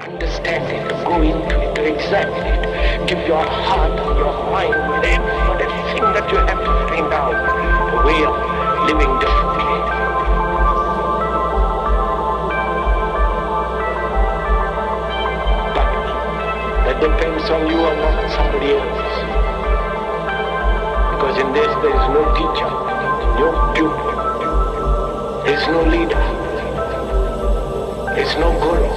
Understand it, go into it, examine it, give your heart and your mind with everything that you have to find out a way of living differently. But that depends on you and not somebody else. Because in this there is no teacher, no pupil, there is no leader, there is no guru.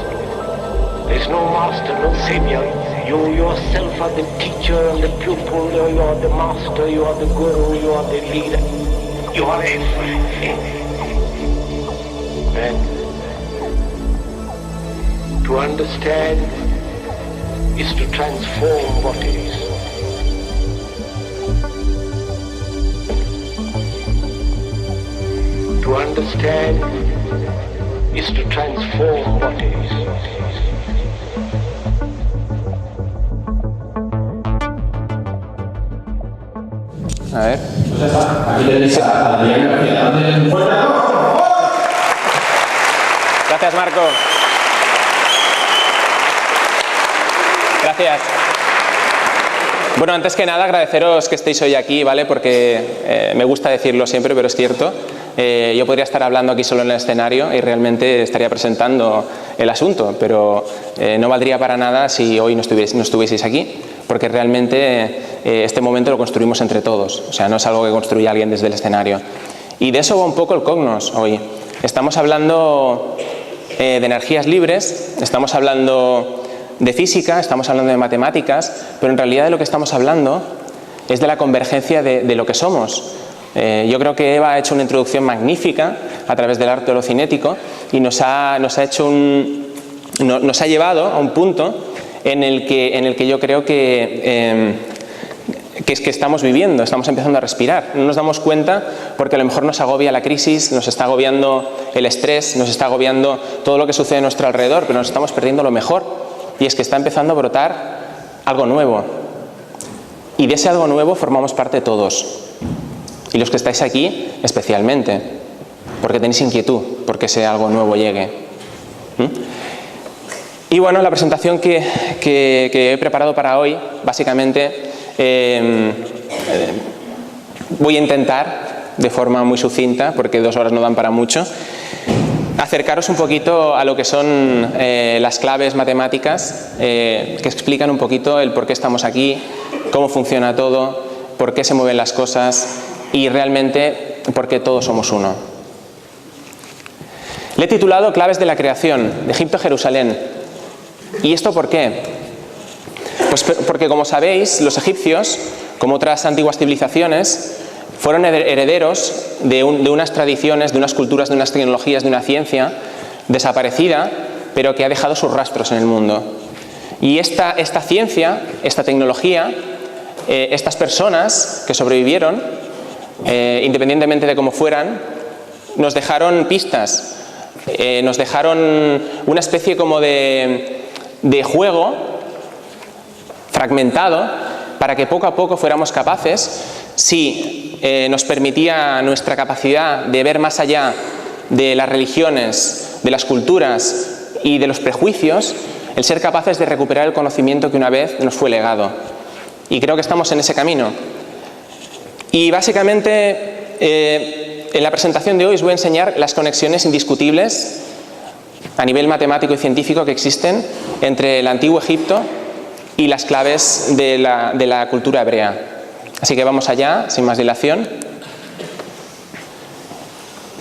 There's no master, no savior. You yourself are the teacher and the pupil. You are the master, you are the guru, you are the leader. You are everything. And to understand is to transform what is. To understand is to transform what is. A ver. Aquí tenéis a Adrián García. Un fuerte aplauso. Gracias, Marco. Gracias. Bueno, antes que nada, agradeceros que estéis hoy aquí, ¿vale? Porque me gusta decirlo siempre, pero es cierto. Yo podría estar hablando aquí solo en el escenario y realmente estaría presentando el asunto, pero no valdría para nada si hoy no estuvieseis aquí, porque realmente este momento lo construimos entre todos, o sea, no es algo que construya alguien desde el escenario. Y de eso va un poco el Cognos hoy. Estamos hablando de energías libres, estamos hablando de física, estamos hablando de matemáticas, pero en realidad de lo que estamos hablando es de la convergencia de lo que somos. Yo creo que Eva ha hecho una introducción magnífica a través del arte holocinético y nos ha llevado a un punto en el que yo creo que estamos viviendo, estamos empezando a respirar. No nos damos cuenta porque a lo mejor nos agobia la crisis, nos está agobiando el estrés, nos está agobiando todo lo que sucede a nuestro alrededor, pero nos estamos perdiendo lo mejor, y es que está empezando a brotar algo nuevo. Y de ese algo nuevo formamos parte todos. Y los que estáis aquí, especialmente, porque tenéis inquietud porque ese algo nuevo llegue. Y bueno, la presentación que he preparado para hoy, básicamente, voy a intentar, de forma muy sucinta, porque 2 horas no dan para mucho, acercaros un poquito a lo que son las claves matemáticas que explican un poquito el por qué estamos aquí, cómo funciona todo, por qué se mueven las cosas y realmente por qué todos somos uno. Le he titulado Claves de la creación, de Egipto a Jerusalén. ¿Y esto por qué? Pues porque, como sabéis, los egipcios, como otras antiguas civilizaciones, fueron herederos de unas tradiciones, de unas culturas, de unas tecnologías, de una ciencia desaparecida, pero que ha dejado sus rastros en el mundo. Y esta ciencia, esta tecnología, estas personas que sobrevivieron, independientemente de cómo fueran, nos dejaron pistas, nos dejaron una especie como de juego fragmentado para que poco a poco fuéramos capaces, si nos permitía nuestra capacidad de ver más allá de las religiones, de las culturas y de los prejuicios, el ser capaces de recuperar el conocimiento que una vez nos fue legado. Y creo que estamos en ese camino. Y básicamente en la presentación de hoy os voy a enseñar las conexiones indiscutibles a nivel matemático y científico que existen entre el antiguo Egipto y las claves de la cultura hebrea. Así que vamos allá, sin más dilación.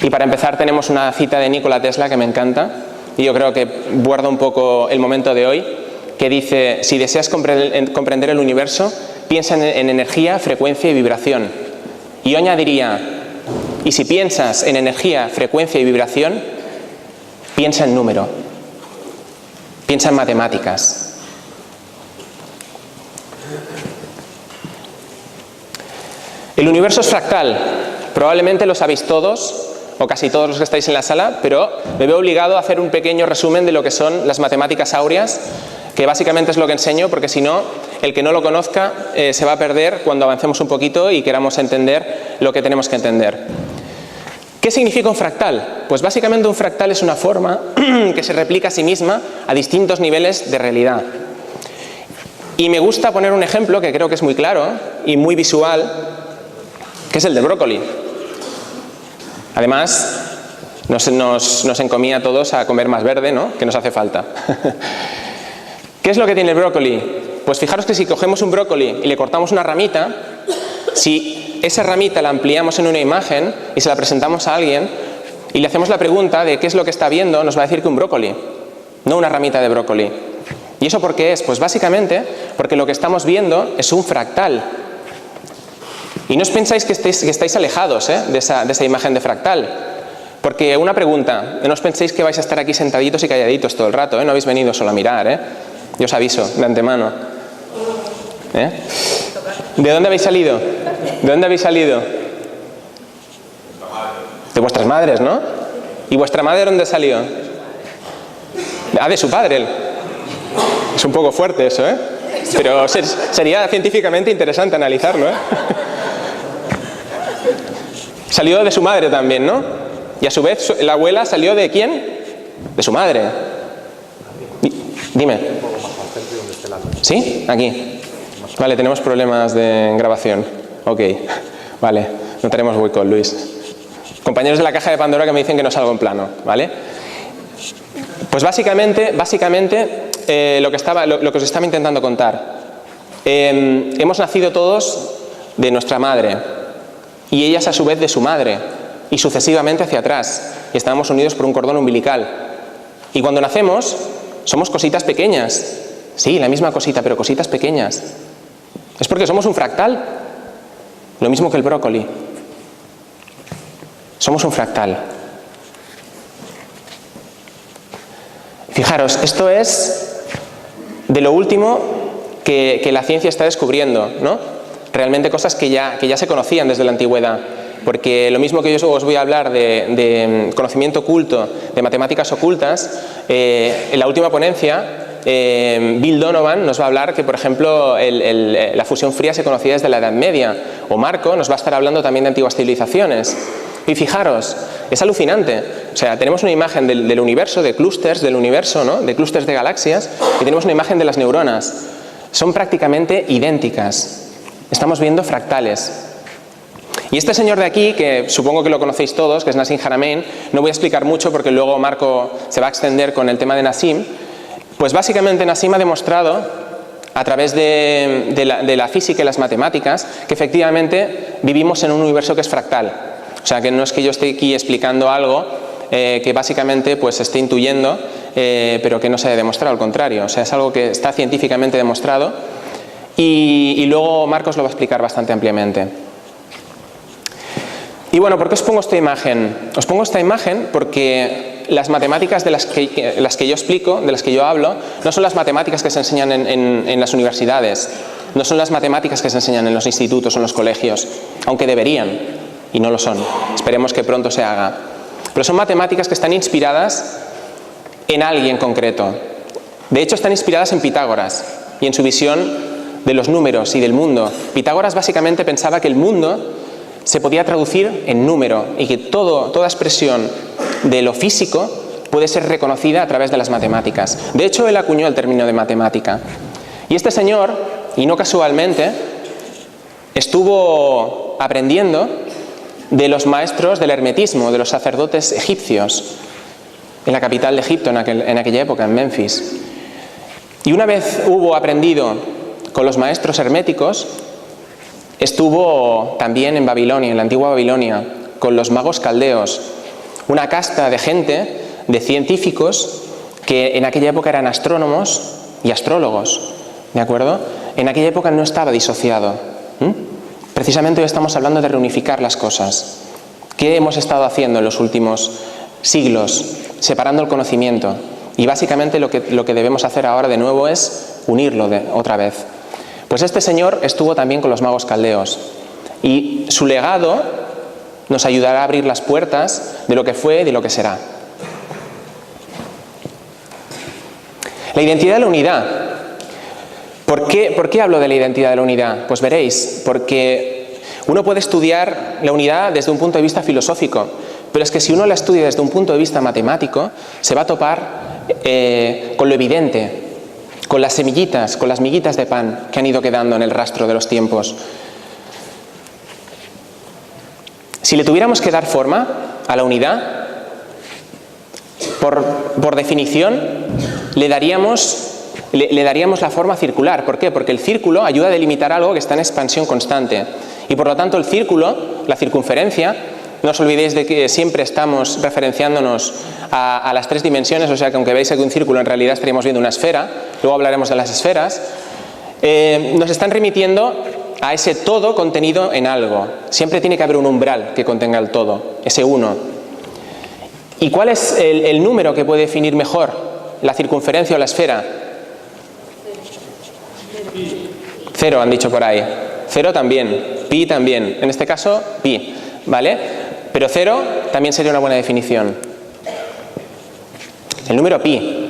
Y para empezar tenemos una cita de Nikola Tesla que me encanta y yo creo que guarda un poco el momento de hoy, que dice: si deseas comprender el universo, piensa en energía, frecuencia y vibración. Y yo añadiría: y si piensas en energía, frecuencia y vibración, piensa en número, piensa en matemáticas. El universo es fractal. Probablemente lo sabéis todos, o casi todos los que estáis en la sala, pero me veo obligado a hacer un pequeño resumen de lo que son las matemáticas áureas, que básicamente es lo que enseño, porque si no, el que no lo conozca se va a perder cuando avancemos un poquito y queramos entender lo que tenemos que entender. ¿Qué significa un fractal? Pues básicamente un fractal es una forma que se replica a sí misma a distintos niveles de realidad. Y me gusta poner un ejemplo que creo que es muy claro y muy visual, que es el del brócoli. Además, nos encomía a todos a comer más verde, ¿no? Que nos hace falta. ¿Qué es lo que tiene el brócoli? Pues fijaros que si cogemos un brócoli y le cortamos una ramita, si esa ramita la ampliamos en una imagen y se la presentamos a alguien y le hacemos la pregunta de qué es lo que está viendo, nos va a decir que un brócoli, no una ramita de brócoli. ¿Y eso por qué es? Pues básicamente porque lo que estamos viendo es un fractal. Y no os pensáis que estáis alejados de esa imagen de fractal. Porque una pregunta, no os penséis que vais a estar aquí sentaditos y calladitos todo el rato, no habéis venido solo a mirar, yo os aviso de antemano. ¿De dónde habéis salido? ¿De dónde habéis salido? De vuestras madres, ¿no? ¿Y vuestra madre dónde salió? De su padre. Es un poco fuerte eso, pero sería científicamente interesante analizarlo, Salió de su madre también, ¿no? Y a su vez la abuela salió ¿de quién? De su madre. Dime. ¿Sí? Aquí. Vale, tenemos problemas de grabación. Ok, vale, no tenemos boicot, Luis. Compañeros de la caja de Pandora que me dicen que no salgo en plano, ¿vale? Pues básicamente lo que os estaba intentando contar. Hemos nacido todos de nuestra madre y ellas a su vez de su madre y sucesivamente hacia atrás. Y estamos unidos por un cordón umbilical. Y cuando nacemos somos cositas pequeñas. Sí, la misma cosita, pero cositas pequeñas. Es porque somos un fractal, lo mismo que el brócoli. Somos un fractal. Fijaros, esto es de lo último que la ciencia está descubriendo, ¿no? Realmente cosas que ya se conocían desde la antigüedad. Porque lo mismo que yo os voy a hablar de conocimiento oculto, de matemáticas ocultas, en la última ponencia Bill Donovan nos va a hablar que, por ejemplo, la fusión fría se conocía desde la Edad Media, o Marco nos va a estar hablando también de antiguas civilizaciones. Y fijaros, es alucinante. O sea, tenemos una imagen del universo, de clústeres del universo, ¿no? De clústeres de galaxias, y tenemos una imagen de las neuronas. Son prácticamente idénticas. Estamos viendo fractales. Y este señor de aquí, que supongo que lo conocéis todos, que es Nassim Haramein, no voy a explicar mucho porque luego Marco se va a extender con el tema de Nassim. Pues básicamente Nassim ha demostrado, a través de la física y las matemáticas, que efectivamente vivimos en un universo que es fractal. O sea, que no es que yo esté aquí explicando algo que básicamente pues esté intuyendo, pero que no se haya demostrado, al contrario. O sea, es algo que está científicamente demostrado y luego Marcos lo va a explicar bastante ampliamente. Y bueno, ¿por qué os pongo esta imagen? Os pongo esta imagen porque las matemáticas de las que yo explico, de las que yo hablo, no son las matemáticas que se enseñan en las universidades, no son las matemáticas que se enseñan en los institutos o en los colegios, aunque deberían, y no lo son. Esperemos que pronto se haga. Pero son matemáticas que están inspiradas en alguien concreto. De hecho, están inspiradas en Pitágoras y en su visión de los números y del mundo. Pitágoras básicamente pensaba que el mundo se podía traducir en número y que toda expresión de lo físico puede ser reconocida a través de las matemáticas. De hecho, él acuñó el término de matemática. Y este señor, y no casualmente, estuvo aprendiendo de los maestros del hermetismo, de los sacerdotes egipcios, en la capital de Egipto en aquella época, en Memphis. Y una vez hubo aprendido con los maestros herméticos, estuvo también en Babilonia, en la antigua Babilonia, con los magos caldeos, una casta de gente, de científicos, que en aquella época eran astrónomos y astrólogos, ¿de acuerdo? En aquella época no estaba disociado. Precisamente hoy estamos hablando de reunificar las cosas. ¿Qué hemos estado haciendo en los últimos siglos? Separando el conocimiento. Y básicamente lo que debemos hacer ahora de nuevo es unirlo otra vez. Pues este señor estuvo también con los magos caldeos y su legado nos ayudará a abrir las puertas de lo que fue y de lo que será. La identidad de la unidad. ¿Por qué hablo de la identidad de la unidad? Pues veréis, porque uno puede estudiar la unidad desde un punto de vista filosófico, pero es que si uno la estudia desde un punto de vista matemático, se va a topar con lo evidente, con las semillitas, con las miguitas de pan que han ido quedando en el rastro de los tiempos. Si le tuviéramos que dar forma a la unidad, por definición, le daríamos la forma circular. ¿Por qué? Porque el círculo ayuda a delimitar algo que está en expansión constante. Y por lo tanto el círculo, la circunferencia, no os olvidéis de que siempre estamos referenciándonos a las 3 dimensiones, o sea que aunque veáis aquí un círculo, en realidad estaríamos viendo una esfera, luego hablaremos de las esferas, nos están remitiendo a ese todo contenido en algo. Siempre tiene que haber un umbral que contenga el todo, ese 1. ¿Y cuál es el número que puede definir mejor la circunferencia o la esfera? 0 han dicho por ahí. 0 también, pi también. En este caso, pi, ¿vale? Pero 0 también sería una buena definición. El número pi.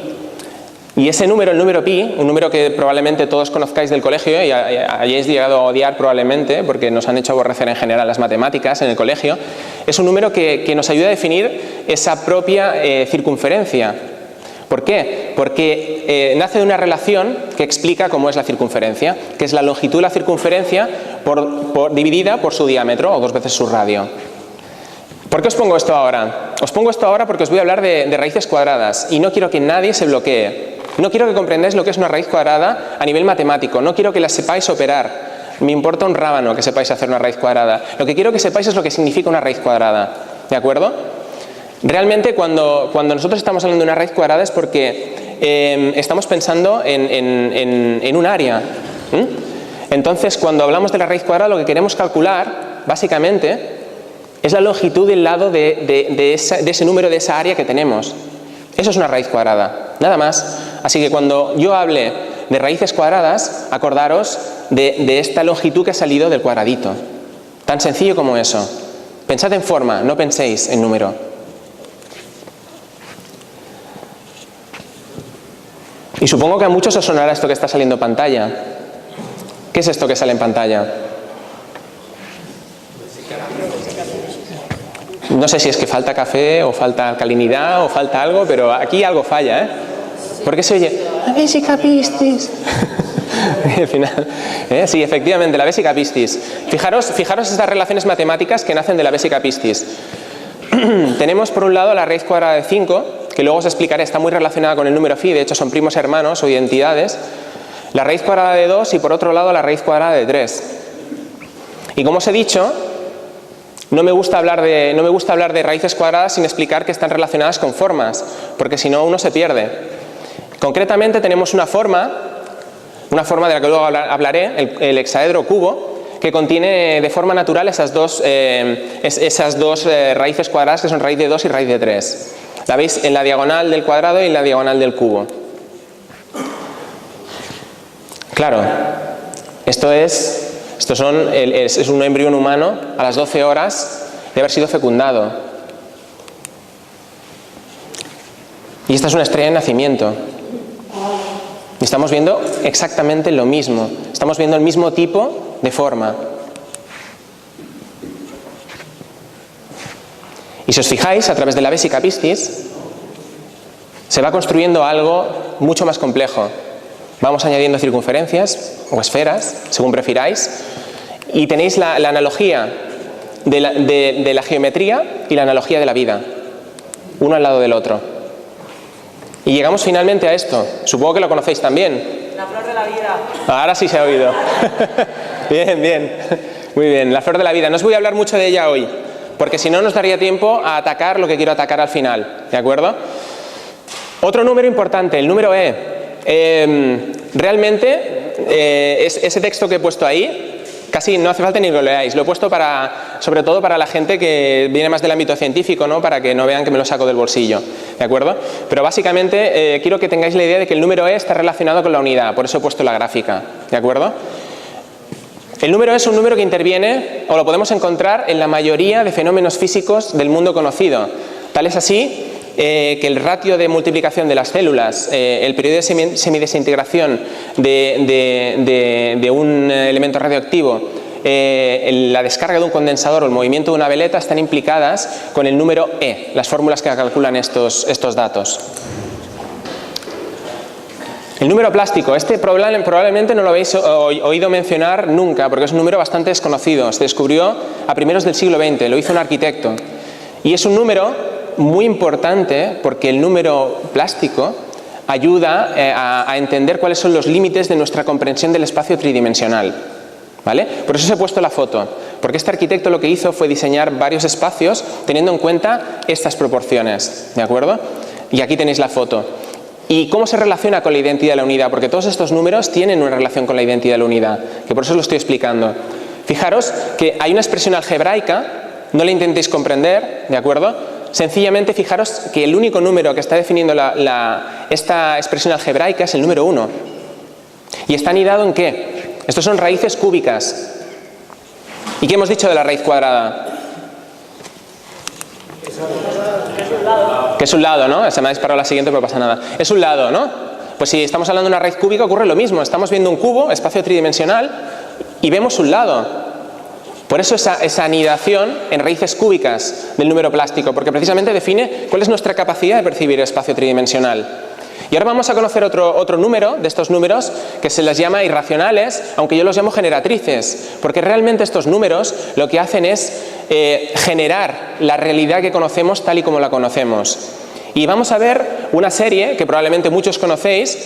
Y ese número, el número pi, un número que probablemente todos conozcáis del colegio y hayáis llegado a odiar probablemente, porque nos han hecho aborrecer en general las matemáticas en el colegio, es un número que nos ayuda a definir esa propia circunferencia. ¿Por qué? Porque nace de una relación que explica cómo es la circunferencia, que es la longitud de la circunferencia dividida por su diámetro, o 2 veces su radio. ¿Por qué os pongo esto ahora? Os pongo esto ahora porque os voy a hablar de raíces cuadradas y no quiero que nadie se bloquee. No quiero que comprendáis lo que es una raíz cuadrada a nivel matemático, no quiero que la sepáis operar. Me importa un rábano que sepáis hacer una raíz cuadrada. Lo que quiero que sepáis es lo que significa una raíz cuadrada. ¿De acuerdo? Realmente cuando nosotros estamos hablando de una raíz cuadrada es porque estamos pensando en un área. Entonces, cuando hablamos de la raíz cuadrada, lo que queremos calcular, básicamente, es la longitud del lado de ese número de esa área que tenemos. Eso es una raíz cuadrada, nada más. Así que cuando yo hable de raíces cuadradas, acordaros de esta longitud que ha salido del cuadradito. Tan sencillo como eso. Pensad en forma, no penséis en número. Y supongo que a muchos os sonará esto que está saliendo en pantalla. ¿Qué es esto que sale en pantalla? No sé si es que falta café o falta alcalinidad o falta algo, pero aquí algo falla, ¿eh? Porque se oye, la vesica piscis. Al final, sí, efectivamente, la vesica piscis. Fijaros estas relaciones matemáticas que nacen de la vesica piscis. Tenemos por un lado la raíz cuadrada de 5, que luego os explicaré, está muy relacionada con el número phi, de hecho son primos hermanos o identidades. La raíz cuadrada de 2 y por otro lado la raíz cuadrada de 3. Y como os he dicho, no me gusta hablar de raíces cuadradas sin explicar que están relacionadas con formas, porque si no uno se pierde. Concretamente tenemos una forma de la que luego hablaré, el hexaedro cubo, que contiene de forma natural esas dos raíces cuadradas que son raíz de 2 y raíz de 3. La veis en la diagonal del cuadrado y en la diagonal del cubo. Claro, es un embrión humano a las 12 horas de haber sido fecundado. Y esta es una estrella de nacimiento. Y estamos viendo exactamente lo mismo. Estamos viendo el mismo tipo de forma. Y si os fijáis, a través de la vesica piscis, se va construyendo algo mucho más complejo. Vamos añadiendo circunferencias o esferas, según prefiráis, y tenéis la analogía de la geometría y la analogía de la vida, uno al lado del otro. Y llegamos finalmente a esto. Supongo que lo conocéis también. La flor de la vida. Ahora sí se ha oído. Bien. Muy bien, la flor de la vida. No os voy a hablar mucho de ella hoy, porque si no nos daría tiempo a atacar lo que quiero atacar al final. ¿De acuerdo? Otro número importante, el número E. Realmente, ese texto que he puesto ahí, casi no hace falta ni que lo leáis. Lo he puesto sobre todo para la gente que viene más del ámbito científico, ¿no? Para que no vean que me lo saco del bolsillo, ¿de acuerdo? Pero básicamente quiero que tengáis la idea de que el número E está relacionado con la unidad, por eso he puesto la gráfica, ¿de acuerdo? El número E es un número que interviene, o lo podemos encontrar en la mayoría de fenómenos físicos del mundo conocido. Tal es así que el ratio de multiplicación de las células, el periodo de semidesintegración de un elemento radioactivo la descarga de un condensador o el movimiento de una veleta están implicadas con el número E, las fórmulas que calculan estos datos. El número plástico, este probablemente no lo habéis oído mencionar nunca, porque es un número bastante desconocido. Se descubrió a primeros del siglo XX, lo hizo un arquitecto. Y es un número muy importante porque el número plástico ayuda a entender cuáles son los límites de nuestra comprensión del espacio tridimensional, ¿vale? Por eso os he puesto la foto, porque este arquitecto lo que hizo fue diseñar varios espacios teniendo en cuenta estas proporciones, ¿de acuerdo? Y aquí tenéis la foto. ¿Y cómo se relaciona con la identidad de la unidad? Porque todos estos números tienen una relación con la identidad de la unidad, que por eso lo estoy explicando. Fijaros que hay una expresión algebraica, no la intentéis comprender, ¿de acuerdo? Sencillamente fijaros que el único número que está definiendo esta expresión algebraica es el número 1. ¿Y está anidado en qué? Estos son raíces cúbicas. ¿Y qué hemos dicho de la raíz cuadrada? Que es un lado, ¿no? Se me ha disparado la siguiente, pero pasa nada. Es un lado, ¿no? Pues si estamos hablando de una raíz cúbica ocurre lo mismo. Estamos viendo un cubo, espacio tridimensional, y vemos un lado. Por eso esa anidación en raíces cúbicas del número plástico, porque precisamente define cuál es nuestra capacidad de percibir el espacio tridimensional. Y ahora vamos a conocer otro número de estos números que se les llama irracionales, aunque yo los llamo generatrices, porque realmente estos números lo que hacen es generar la realidad que conocemos tal y como la conocemos. Y vamos a ver una serie que probablemente muchos conocéis,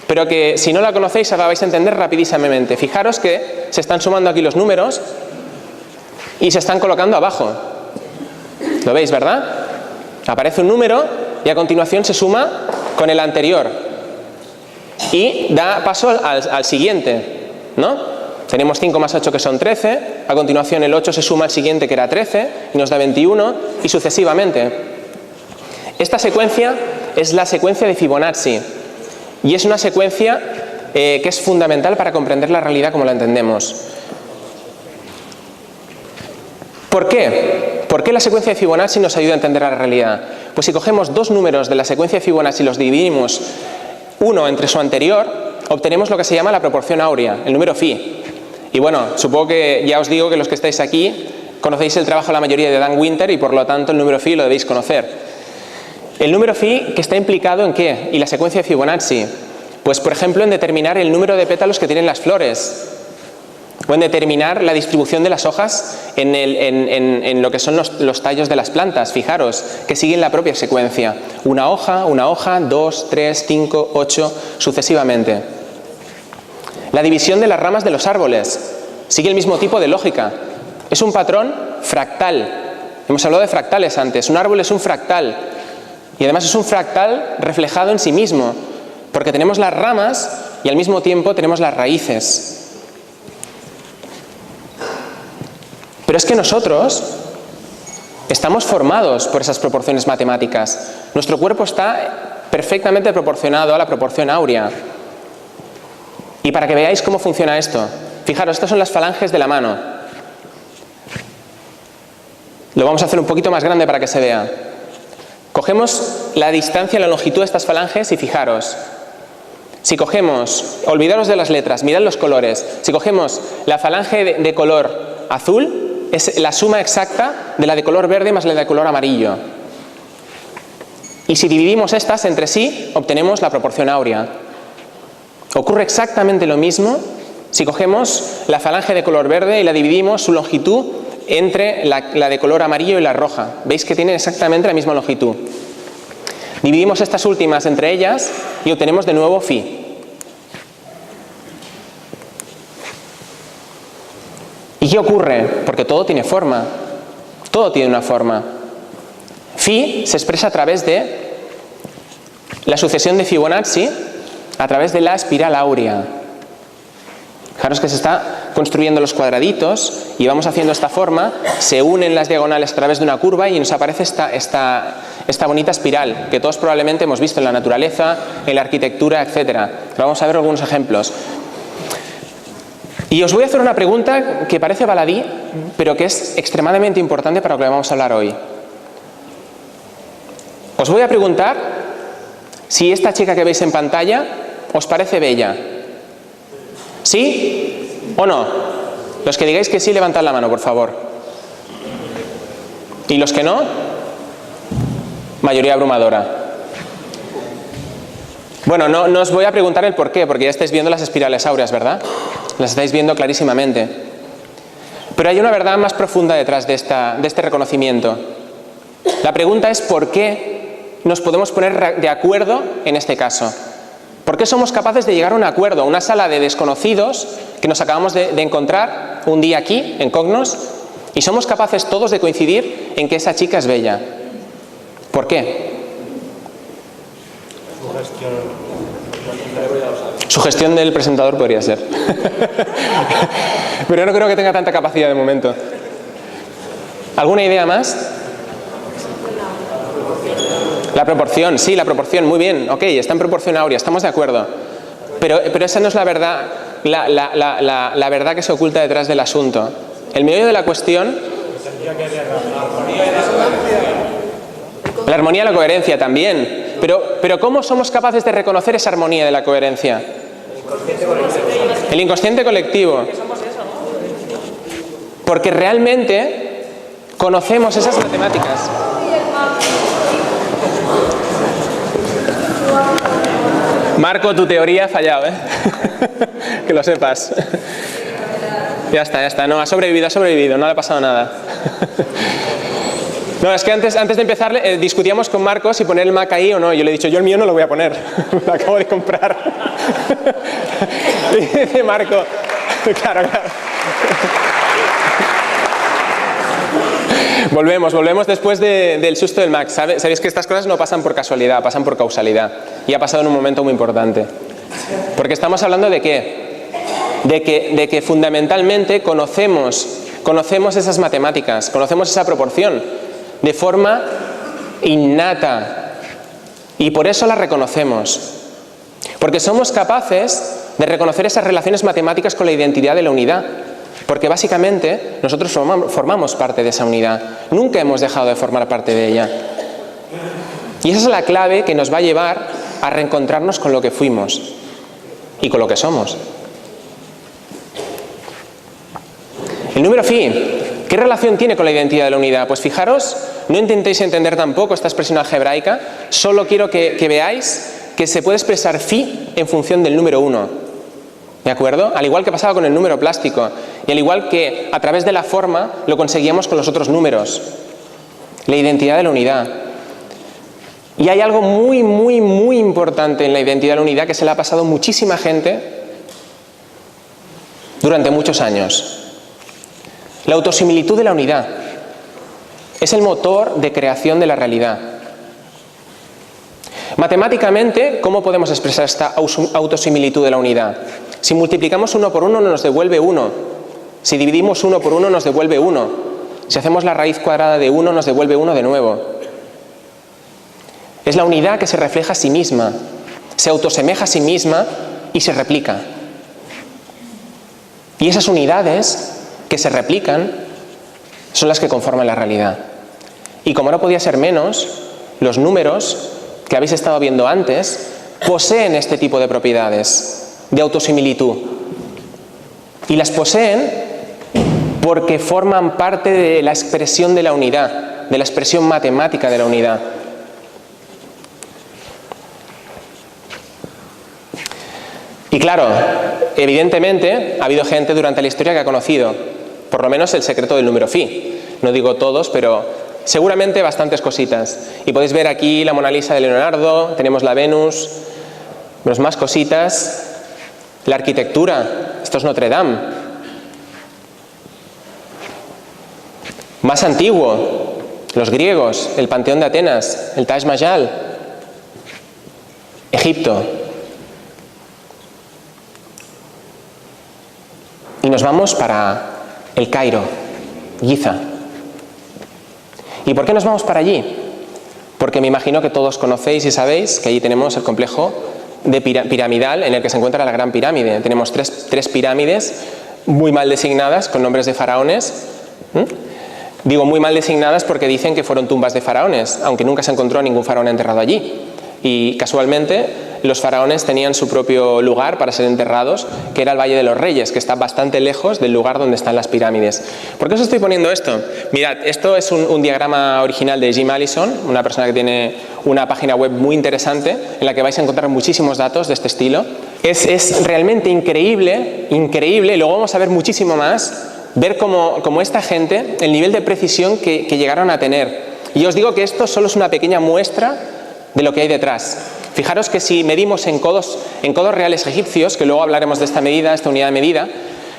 pero que si no la conocéis la vais a entender rapidísimamente. Fijaros que se están sumando aquí los números y se están colocando abajo. ¿Lo veis, verdad? Aparece un número y a continuación se suma con el anterior y da paso al siguiente, ¿no? Tenemos 5 más 8 que son 13, a continuación el 8 se suma al siguiente que era 13 y nos da 21 y sucesivamente. Esta secuencia es la secuencia de Fibonacci y es una secuencia que es fundamental para comprender la realidad como la entendemos. ¿Por qué? ¿Por qué la secuencia de Fibonacci nos ayuda a entender la realidad? Pues si cogemos dos números de la secuencia de Fibonacci y los dividimos uno entre su anterior, obtenemos lo que se llama la proporción áurea, el número phi. Y bueno, supongo que ya os digo que los que estáis aquí conocéis el trabajo de la mayoría de Dan Winter y por lo tanto el número phi lo debéis conocer. El número phi, ¿que está implicado en qué? ¿Y la secuencia de Fibonacci? Pues por ejemplo en determinar el número de pétalos que tienen las flores, o en determinar la distribución de las hojas en lo que son los tallos de las plantas. Fijaros que siguen la propia secuencia. Una hoja, 2, 3, 5, 8, sucesivamente. La división de las ramas de los árboles sigue el mismo tipo de lógica. Es un patrón fractal. Hemos hablado de fractales antes. Un árbol es un fractal. Y además es un fractal reflejado en sí mismo, porque tenemos las ramas y al mismo tiempo tenemos las raíces. Pero es que nosotros estamos formados por esas proporciones matemáticas. Nuestro cuerpo está perfectamente proporcionado a la proporción áurea. Y para que veáis cómo funciona esto, fijaros, estas son las falanges de la mano. Lo vamos a hacer un poquito más grande para que se vea. Cogemos la distancia y la longitud de estas falanges y fijaros. Si cogemos, olvidaros de las letras, mirad los colores. Si cogemos la falange de color azul, es la suma exacta de la de color verde más la de color amarillo. Y si dividimos estas entre sí, obtenemos la proporción áurea. Ocurre exactamente lo mismo si cogemos la falange de color verde y la dividimos su longitud entre la de color amarillo y la roja. Veis que tienen exactamente la misma longitud. Dividimos estas últimas entre ellas y obtenemos de nuevo phi. ¿Y qué ocurre? Porque todo tiene forma. Todo tiene una forma. Phi se expresa a través de la sucesión de Fibonacci, a través de la espiral áurea. Fijaros que se está construyendo los cuadraditos y vamos haciendo esta forma, se unen las diagonales a través de una curva y nos aparece esta bonita espiral que todos probablemente hemos visto en la naturaleza, en la arquitectura, etc. Vamos a ver algunos ejemplos. Y os voy a hacer una pregunta que parece baladí, pero que es extremadamente importante para lo que vamos a hablar hoy. Os voy a preguntar si esta chica que veis en pantalla os parece bella. ¿Sí o no? Los que digáis que sí, levantad la mano, por favor. ¿Y los que no? Mayoría abrumadora. Bueno, no os voy a preguntar el por qué, porque ya estáis viendo las espirales áureas, ¿verdad? Las estáis viendo clarísimamente. Pero hay una verdad más profunda detrás de este reconocimiento. La pregunta es ¿por qué nos podemos poner de acuerdo en este caso? ¿Por qué somos capaces de llegar a un acuerdo, a una sala de desconocidos que nos acabamos de encontrar un día aquí, en Cognos, y somos capaces todos de coincidir en que esa chica es bella? ¿Por qué? Sugestión del presentador podría ser. Pero yo no creo que tenga tanta capacidad de momento. ¿Alguna idea más? La proporción, sí, la proporción, muy bien, ok, está en proporción áurea, estamos de acuerdo. Pero esa no es la verdad, la verdad que se oculta detrás del asunto. El meollo de la cuestión... La armonía y la coherencia también. Pero ¿cómo somos capaces de reconocer esa armonía de la coherencia? El inconsciente colectivo. Porque realmente conocemos esas matemáticas. Marco, tu teoría ha fallado, ¿eh? Que lo sepas. Ya está. No, ha sobrevivido, no le ha pasado nada. No, es que antes de empezar discutíamos con Marco si poner el Mac ahí o no. Yo le he dicho, yo el mío no lo voy a poner. Lo acabo de comprar. Y dice Marco, claro. Volvemos después del susto del Mac. Sabéis que estas cosas no pasan por casualidad, pasan por causalidad. Y ha pasado en un momento muy importante. Porque estamos hablando de ¿qué? De que fundamentalmente conocemos esas matemáticas, conocemos esa proporción de forma innata. Y por eso la reconocemos. Porque somos capaces de reconocer esas relaciones matemáticas con la identidad de la unidad. Porque básicamente nosotros formamos parte de esa unidad. Nunca hemos dejado de formar parte de ella. Y esa es la clave que nos va a llevar a reencontrarnos con lo que fuimos y con lo que somos. El número phi, ¿qué relación tiene con la identidad de la unidad? Pues fijaros, no intentéis entender tampoco esta expresión algebraica, solo quiero que veáis que se puede expresar phi en función del número 1. ¿De acuerdo? Al igual que pasaba con el número plástico y al igual que a través de la forma lo conseguíamos con los otros números. La identidad de la unidad. Y hay algo muy, muy, muy importante en la identidad de la unidad que se le ha pasado a muchísima gente durante muchos años. La autosimilitud de la unidad es el motor de creación de la realidad. Matemáticamente, ¿cómo podemos expresar esta autosimilitud de la unidad? Si multiplicamos 1 por 1 nos devuelve 1. Si dividimos 1 por 1 nos devuelve 1. Si hacemos la raíz cuadrada de 1 nos devuelve 1 de nuevo. Es la unidad que se refleja a sí misma, se autosemeja a sí misma y se replica. Y esas unidades que se replican son las que conforman la realidad. Y como no podía ser menos, los números que habéis estado viendo antes poseen este tipo de propiedades de autosimilitud. Y las poseen porque forman parte de la expresión de la unidad, de la expresión matemática de la unidad. Y claro, evidentemente ha habido gente durante la historia que ha conocido, por lo menos el secreto del número phi. No digo todos, pero seguramente bastantes cositas. Y podéis ver aquí la Mona Lisa de Leonardo, tenemos la Venus, los más cositas, la arquitectura, esto es Notre Dame. Más antiguo, los griegos, el Panteón de Atenas, el Taj Mahal, Egipto. Y nos vamos para el Cairo, Giza. ¿Y por qué nos vamos para allí? Porque me imagino que todos conocéis y sabéis que allí tenemos el complejo piramidal en el que se encuentra la Gran Pirámide. Tenemos tres pirámides muy mal designadas con nombres de faraones. Digo muy mal designadas porque dicen que fueron tumbas de faraones, aunque nunca se encontró ningún faraón enterrado allí. Y casualmente los faraones tenían su propio lugar para ser enterrados, que era el Valle de los Reyes, que está bastante lejos del lugar donde están las pirámides. ¿Por qué os estoy poniendo esto? Mirad, esto es un diagrama original de Jim Allison, una persona que tiene una página web muy interesante en la que vais a encontrar muchísimos datos de este estilo. Es realmente increíble, y luego vamos a ver muchísimo más, ver cómo esta gente, el nivel de precisión que llegaron a tener. Y os digo que esto solo es una pequeña muestra de lo que hay detrás. Fijaros que si medimos en codos reales egipcios, que luego hablaremos de esta medida, esta unidad de medida,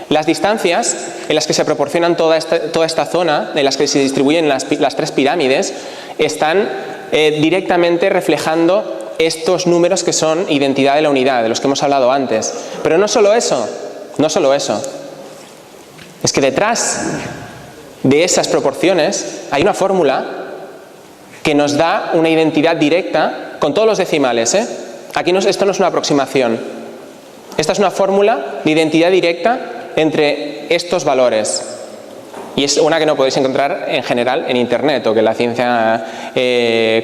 las distancias en las que se proporcionan toda esta zona, en las que se distribuyen las 3 pirámides, están directamente reflejando estos números que son identidad de la unidad, de los que hemos hablado antes. Pero no solo eso, es que detrás de esas proporciones hay una fórmula que nos da una identidad directa con todos los decimales, ¿eh? Aquí esto no es una aproximación. Esta es una fórmula de identidad directa entre estos valores. Y es una que no podéis encontrar en general en Internet, o que la ciencia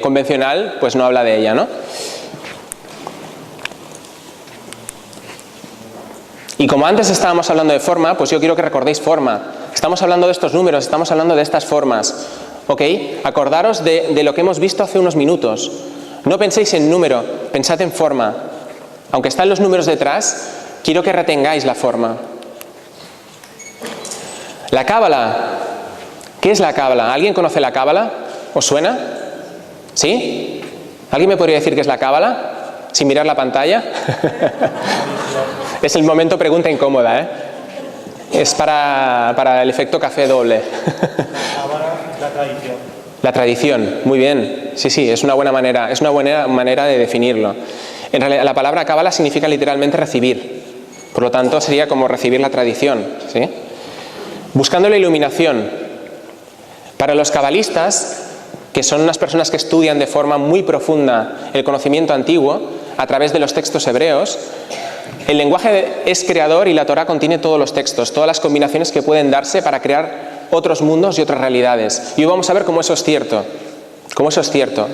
convencional pues no habla de ella, ¿no? Y como antes estábamos hablando de forma, pues yo quiero que recordéis forma. Estamos hablando de estos números, estamos hablando de estas formas. ¿Ok? Acordaros de lo que hemos visto hace unos minutos. No penséis en número, pensad en forma. Aunque están los números detrás, quiero que retengáis la forma. La cábala. ¿Qué es la cábala? ¿Alguien conoce la cábala? ¿Os suena? ¿Sí? ¿Alguien me podría decir qué es la cábala? Sin mirar la pantalla. Es el momento pregunta incómoda, ¿eh? Es para el efecto café doble. La tradición. La tradición, muy bien. Sí, es una buena manera de definirlo. En realidad, la palabra cábala significa literalmente recibir. Por lo tanto, sería como recibir la tradición, ¿sí? Buscando la iluminación. Para los cabalistas, que son unas personas que estudian de forma muy profunda el conocimiento antiguo a través de los textos hebreos, el lenguaje es creador y la Torá contiene todos los textos, todas las combinaciones que pueden darse para crear otros mundos y otras realidades. Y hoy vamos a ver cómo eso es cierto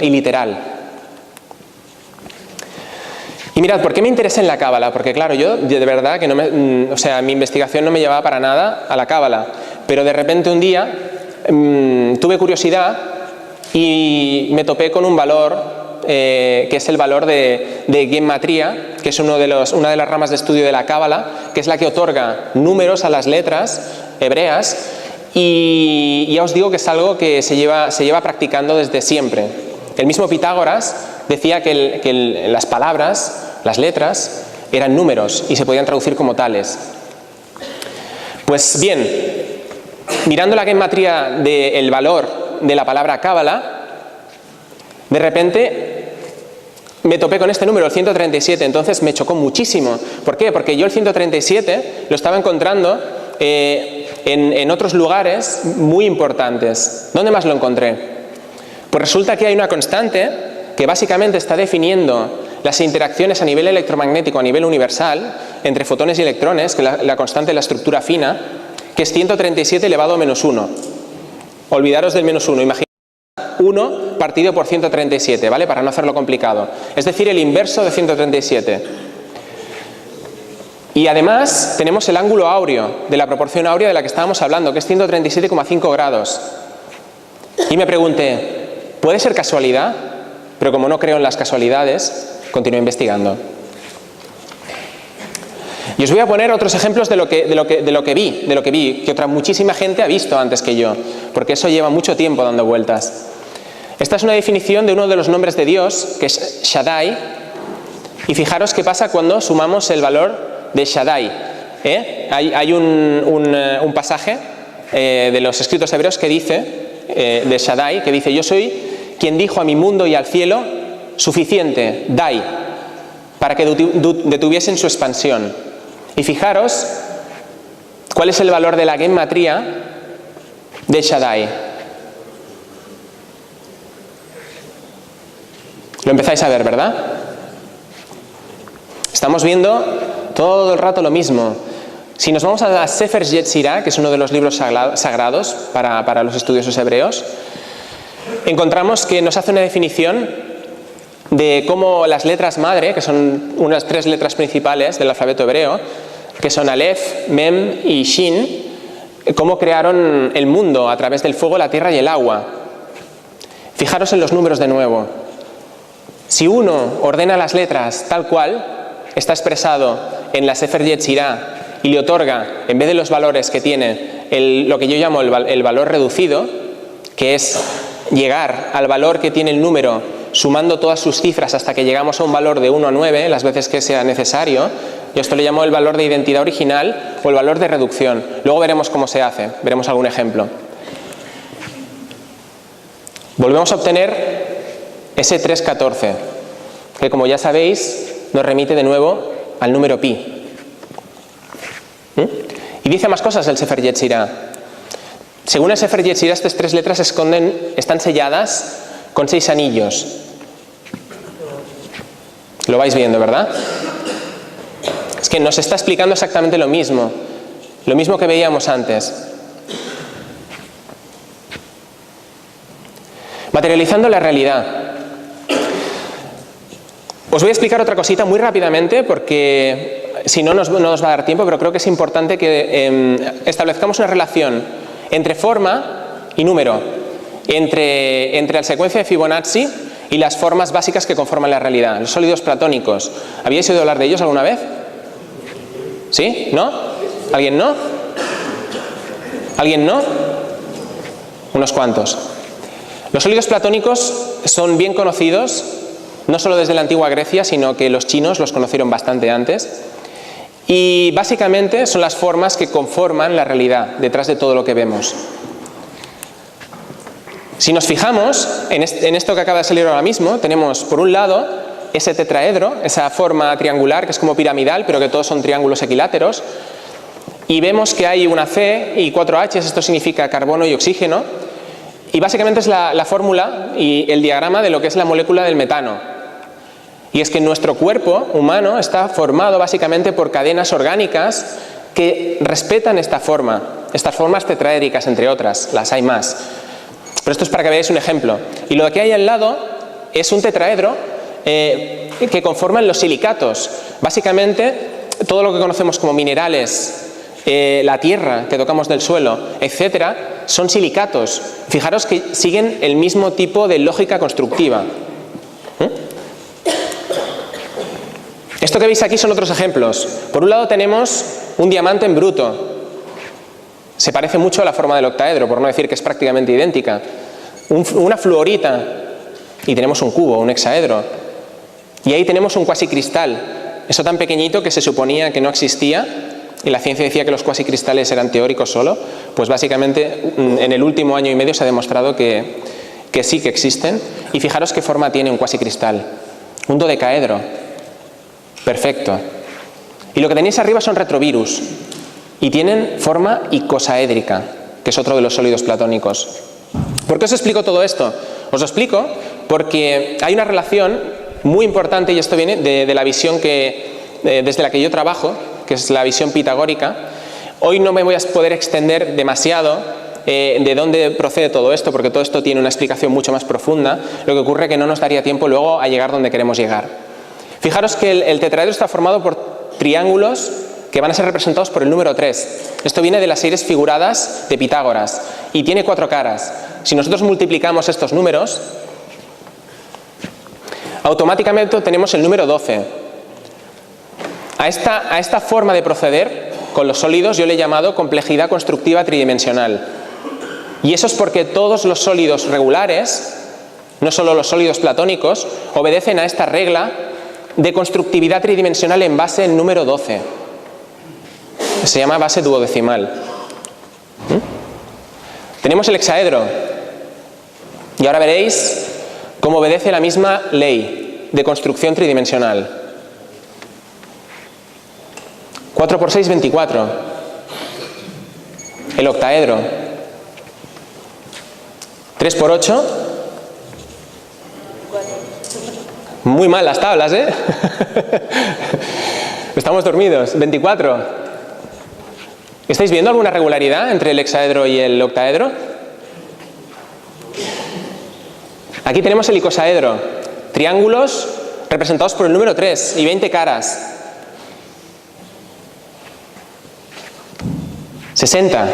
y literal. Y mirad, ¿por qué me interesa en la cábala? Porque claro, yo de verdad que mi investigación no me llevaba para nada a la cábala, pero de repente un día tuve curiosidad y me topé con un valor que es el valor de Gematría, que es una de las ramas de estudio de la cábala, que es la que otorga números a las letras hebreas, y ya os digo que es algo que se lleva practicando desde siempre. El mismo Pitágoras decía que las palabras, las letras, eran números y se podían traducir como tales. Pues bien, mirando la Gematría del valor de la palabra cábala, de repente me topé con este número, el 137, entonces me chocó muchísimo. ¿Por qué? Porque yo el 137 lo estaba encontrando en otros lugares muy importantes. ¿Dónde más lo encontré? Pues resulta que hay una constante que básicamente está definiendo las interacciones a nivel electromagnético, a nivel universal, entre fotones y electrones, que la constante de la estructura fina, que es 137 elevado a menos 1. Olvidaros del menos 1, imaginad 1 partido por 137, ¿vale? Para no hacerlo complicado. Es decir, el inverso de 137. Y además tenemos el ángulo áureo, de la proporción áurea de la que estábamos hablando, que es 137,5 grados. Y me pregunté, ¿puede ser casualidad? Pero como no creo en las casualidades, continué investigando. Y os voy a poner otros ejemplos de lo que vi, que otra muchísima gente ha visto antes que yo, porque eso lleva mucho tiempo dando vueltas. Esta es una definición de uno de los nombres de Dios, que es Shaddai, y fijaros qué pasa cuando sumamos el valor de Shaddai. Hay un pasaje de los escritos hebreos que dice, de Shaddai, que dice: yo soy quien dijo a mi mundo y al cielo, suficiente, dai, para que detuviesen su expansión. Y fijaros cuál es el valor de la gematría de Shaddai. Lo empezáis a ver, ¿verdad? Estamos viendo todo el rato lo mismo. Si nos vamos a la Sefer Yetzirah, que es uno de los libros sagrados para los estudiosos hebreos, encontramos que nos hace una definición de cómo las letras madre, que son unas 3 letras principales del alfabeto hebreo, que son Aleph, Mem y Shin, cómo crearon el mundo a través del fuego, la tierra y el agua. Fijaros en los números de nuevo. Si uno ordena las letras tal cual está expresado en la Sefer Yetzirah y le otorga, en vez de los valores que tiene, lo que yo llamo el valor reducido, que es llegar al valor que tiene el número sumando todas sus cifras hasta que llegamos a un valor de 1 a 9, las veces que sea necesario, yo esto le llamo el valor de identidad original o el valor de reducción. Luego veremos cómo se hace, veremos algún ejemplo. Volvemos a obtener ese 314, que como ya sabéis nos remite de nuevo al número pi. Y dice más cosas el Sefer Yetzirah. Según el Sefer Yetzirah, estas 3 letras están selladas con 6 anillos. Lo vais viendo, ¿verdad? Es que nos está explicando exactamente lo mismo que veíamos antes. Materializando la realidad. Os voy a explicar otra cosita muy rápidamente porque si no nos va a dar tiempo, pero creo que es importante que establezcamos una relación entre forma y número, entre la secuencia de Fibonacci y las formas básicas que conforman la realidad, los sólidos platónicos. ¿Habíais oído hablar de ellos alguna vez? ¿Sí? ¿No? ¿Alguien no? ¿Alguien no? Unos cuantos. Los sólidos platónicos son bien conocidos, no solo desde la antigua Grecia, sino que los chinos los conocieron bastante antes. Y básicamente son las formas que conforman la realidad detrás de todo lo que vemos. Si nos fijamos en esto que acaba de salir ahora mismo, tenemos por un lado ese tetraedro, esa forma triangular que es como piramidal, pero que todos son triángulos equiláteros. Y vemos que hay una C y 4 H's, esto significa carbono y oxígeno. Y básicamente es la fórmula y el diagrama de lo que es la molécula del metano. Y es que nuestro cuerpo humano está formado básicamente por cadenas orgánicas que respetan esta forma, estas formas tetraédricas, entre otras, las hay más. Pero esto es para que veáis un ejemplo. Y lo que hay al lado es un tetraedro que conforman los silicatos. Básicamente, todo lo que conocemos como minerales, la tierra que tocamos del suelo, etcétera, son silicatos. Fijaros que siguen el mismo tipo de lógica constructiva. Esto que veis aquí son otros ejemplos. Por un lado tenemos un diamante en bruto. Se parece mucho a la forma del octaedro, por no decir que es prácticamente idéntica. Una fluorita y tenemos un cubo, un hexaedro. Y ahí tenemos un cuasicristal, eso tan pequeñito que se suponía que no existía y la ciencia decía que los cuasicristales eran teóricos solo. Pues básicamente en el último año y medio se ha demostrado que sí que existen. Y fijaros qué forma tiene un cuasicristal, un dodecaedro. Perfecto. Y lo que tenéis arriba son retrovirus y tienen forma icosaédrica, que es otro de los sólidos platónicos. ¿Por qué os explico todo esto? Os lo explico porque hay una relación muy importante, y esto viene de la visión desde la que yo trabajo, que es la visión pitagórica. Hoy no me voy a poder extender demasiado de dónde procede todo esto, porque todo esto tiene una explicación mucho más profunda. Lo que ocurre es que no nos daría tiempo luego a llegar donde queremos llegar. Fijaros que el tetraedro está formado por triángulos que van a ser representados por el número 3. Esto viene de las series figuradas de Pitágoras y tiene 4 caras. Si nosotros multiplicamos estos números, automáticamente obtenemos el número 12. A esta forma de proceder con los sólidos yo le he llamado complejidad constructiva tridimensional. Y eso es porque todos los sólidos regulares, no solo los sólidos platónicos, obedecen a esta regla de constructividad tridimensional en base en número 12. Se llama base duodecimal. Tenemos el hexaedro. Y ahora veréis cómo obedece la misma ley de construcción tridimensional. 4 por 6, 24. El octaedro. 3 por 8. Muy mal las tablas, ¿eh? Estamos dormidos. 24. ¿Estáis viendo alguna regularidad entre el hexaedro y el octaedro? Aquí tenemos el icosaedro, Triángulos representados por el número 3 y 20 caras. 60.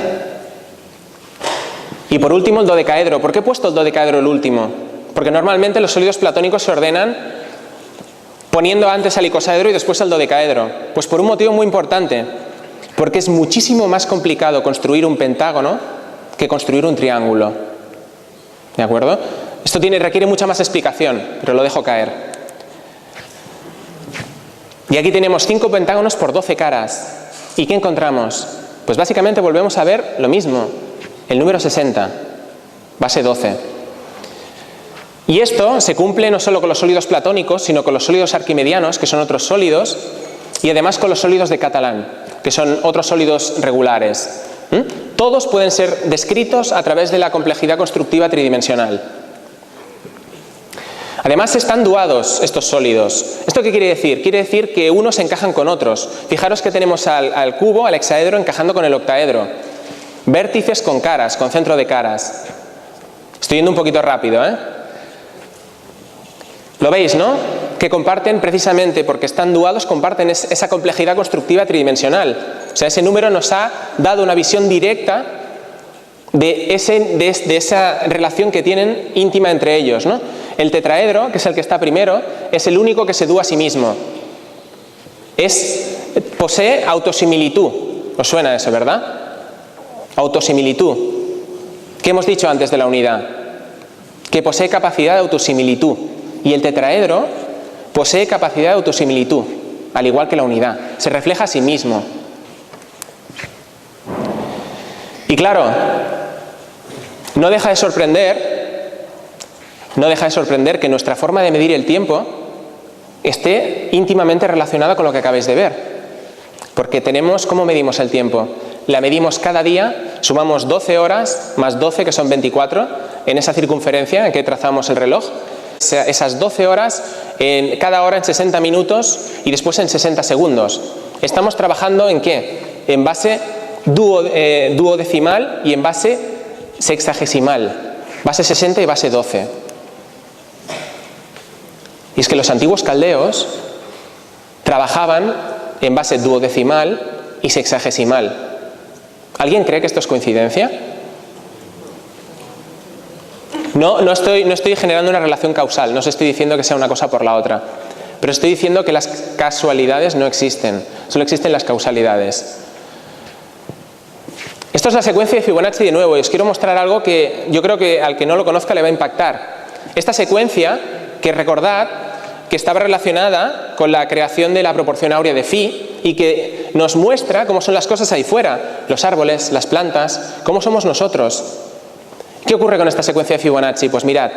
Y por último el dodecaedro. ¿Por qué he puesto el dodecaedro el último? Porque normalmente los sólidos platónicos se ordenan poniendo antes al icosaedro y después al dodecaedro. Pues por un motivo muy importante. Porque es muchísimo más complicado construir un pentágono que construir un triángulo. ¿De acuerdo? Esto requiere mucha más explicación, pero lo dejo caer. Y aquí tenemos 5 pentágonos por 12 caras. ¿Y qué encontramos? Pues básicamente volvemos a ver lo mismo. El número 60, base 12. Y esto se cumple no solo con los sólidos platónicos, sino con los sólidos arquimedianos, que son otros sólidos, y además con los sólidos de Catalan, que son otros sólidos regulares. Todos pueden ser descritos a través de la complejidad constructiva tridimensional. Además están duados estos sólidos. ¿Esto qué quiere decir? Quiere decir que unos encajan con otros. Fijaros que tenemos al cubo, al hexaedro, encajando con el octaedro. Vértices con caras, con centro de caras. Estoy yendo un poquito rápido, ¿eh? ¿Lo veis, no? Que comparten precisamente, porque están duados, comparten esa complejidad constructiva tridimensional. O sea, ese número nos ha dado una visión directa de esa relación que tienen íntima entre ellos, ¿no? El tetraedro, que es el que está primero, es el único que se dúa a sí mismo. Posee autosimilitud. ¿Os suena eso, verdad? Autosimilitud. ¿Qué hemos dicho antes de la unidad? Que posee capacidad de autosimilitud. Y el tetraedro posee capacidad de autosimilitud, al igual que la unidad. Se refleja a sí mismo. Y claro, no deja de sorprender que nuestra forma de medir el tiempo esté íntimamente relacionada con lo que acabáis de ver. Porque ¿cómo medimos el tiempo? La medimos cada día, sumamos 12 horas más 12, que son 24, en esa circunferencia en que trazamos el reloj. Esas 12 horas, cada hora en 60 minutos y después en 60 segundos. Estamos trabajando ¿en qué? En base duodecimal y en base sexagesimal. Base 60 y base 12. Y es que los antiguos caldeos trabajaban en base duodecimal y sexagesimal. ¿Alguien cree que esto es coincidencia? No estoy generando una relación causal, no os estoy diciendo que sea una cosa por la otra, pero estoy diciendo que las casualidades no existen, solo existen las causalidades. Esto es la secuencia de Fibonacci de nuevo, y os quiero mostrar algo que yo creo que al que no lo conozca le va a impactar. Esta secuencia, que recordad que estaba relacionada con la creación de la proporción áurea de Phi y que nos muestra cómo son las cosas ahí fuera, los árboles, las plantas, cómo somos nosotros. ¿Qué ocurre con esta secuencia de Fibonacci? Pues mirad,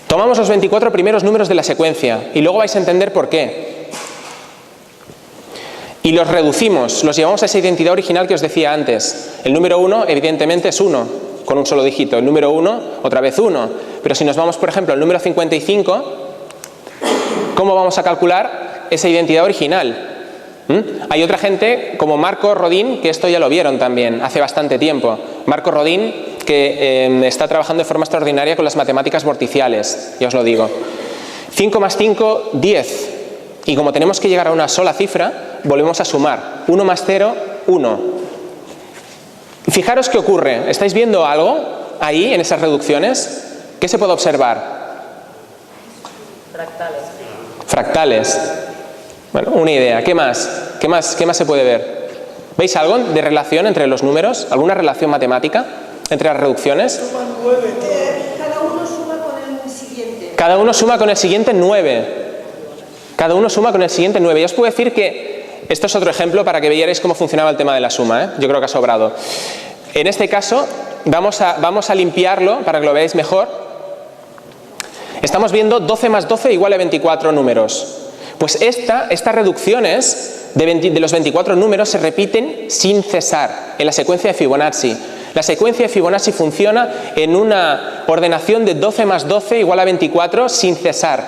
tomamos los 24 primeros números de la secuencia y luego vais a entender por qué. Y los reducimos, los llevamos a esa identidad original que os decía antes. El número 1 evidentemente es 1, con un solo dígito. El número 1, otra vez 1. Pero si nos vamos, por ejemplo, al número 55, ¿cómo vamos a calcular esa identidad original? Hay otra gente como Marco Rodin, que esto ya lo vieron también hace bastante tiempo. Marco Rodin, que está trabajando de forma extraordinaria con las matemáticas vorticiales, ya os lo digo. 5 más 5, 10. Y como tenemos que llegar a una sola cifra, volvemos a sumar. 1 más 0, 1. Y fijaros qué ocurre. ¿Estáis viendo algo ahí en esas reducciones? ¿Qué se puede observar? Fractales. Bueno, una idea. ¿Qué más? ¿Qué más se puede ver? ¿Veis algo de relación entre los números? ¿Alguna relación matemática entre las reducciones? Cada uno suma con el siguiente. Cada uno suma con el siguiente 9. Cada uno suma con el siguiente 9. Y os puedo decir que esto es otro ejemplo para que veáis cómo funcionaba el tema de la suma, ¿eh? Yo creo que ha sobrado. En este caso, vamos a limpiarlo para que lo veáis mejor. Estamos viendo 12 más 12 igual a 24 números. Pues estas reducciones de los 24 números se repiten sin cesar en la secuencia de Fibonacci. La secuencia de Fibonacci funciona en una ordenación de 12 más 12 igual a 24 sin cesar.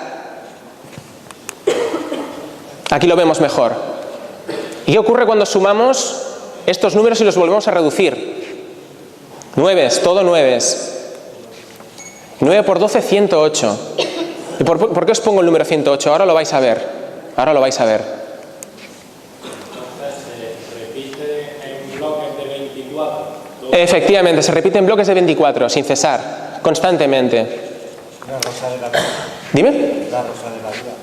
Aquí lo vemos mejor. ¿Y qué ocurre cuando sumamos estos números y los volvemos a reducir? 9, todo 9. 9 por 12, 108. ¿Y por qué os pongo el número 108? Ahora lo vais a ver. Ahora lo vais a ver. Entonces, se repite en bloques de 24. Efectivamente, se repite en bloques de 24, sin cesar, constantemente. La rosa de la vida. Dime. La rosa de la vida.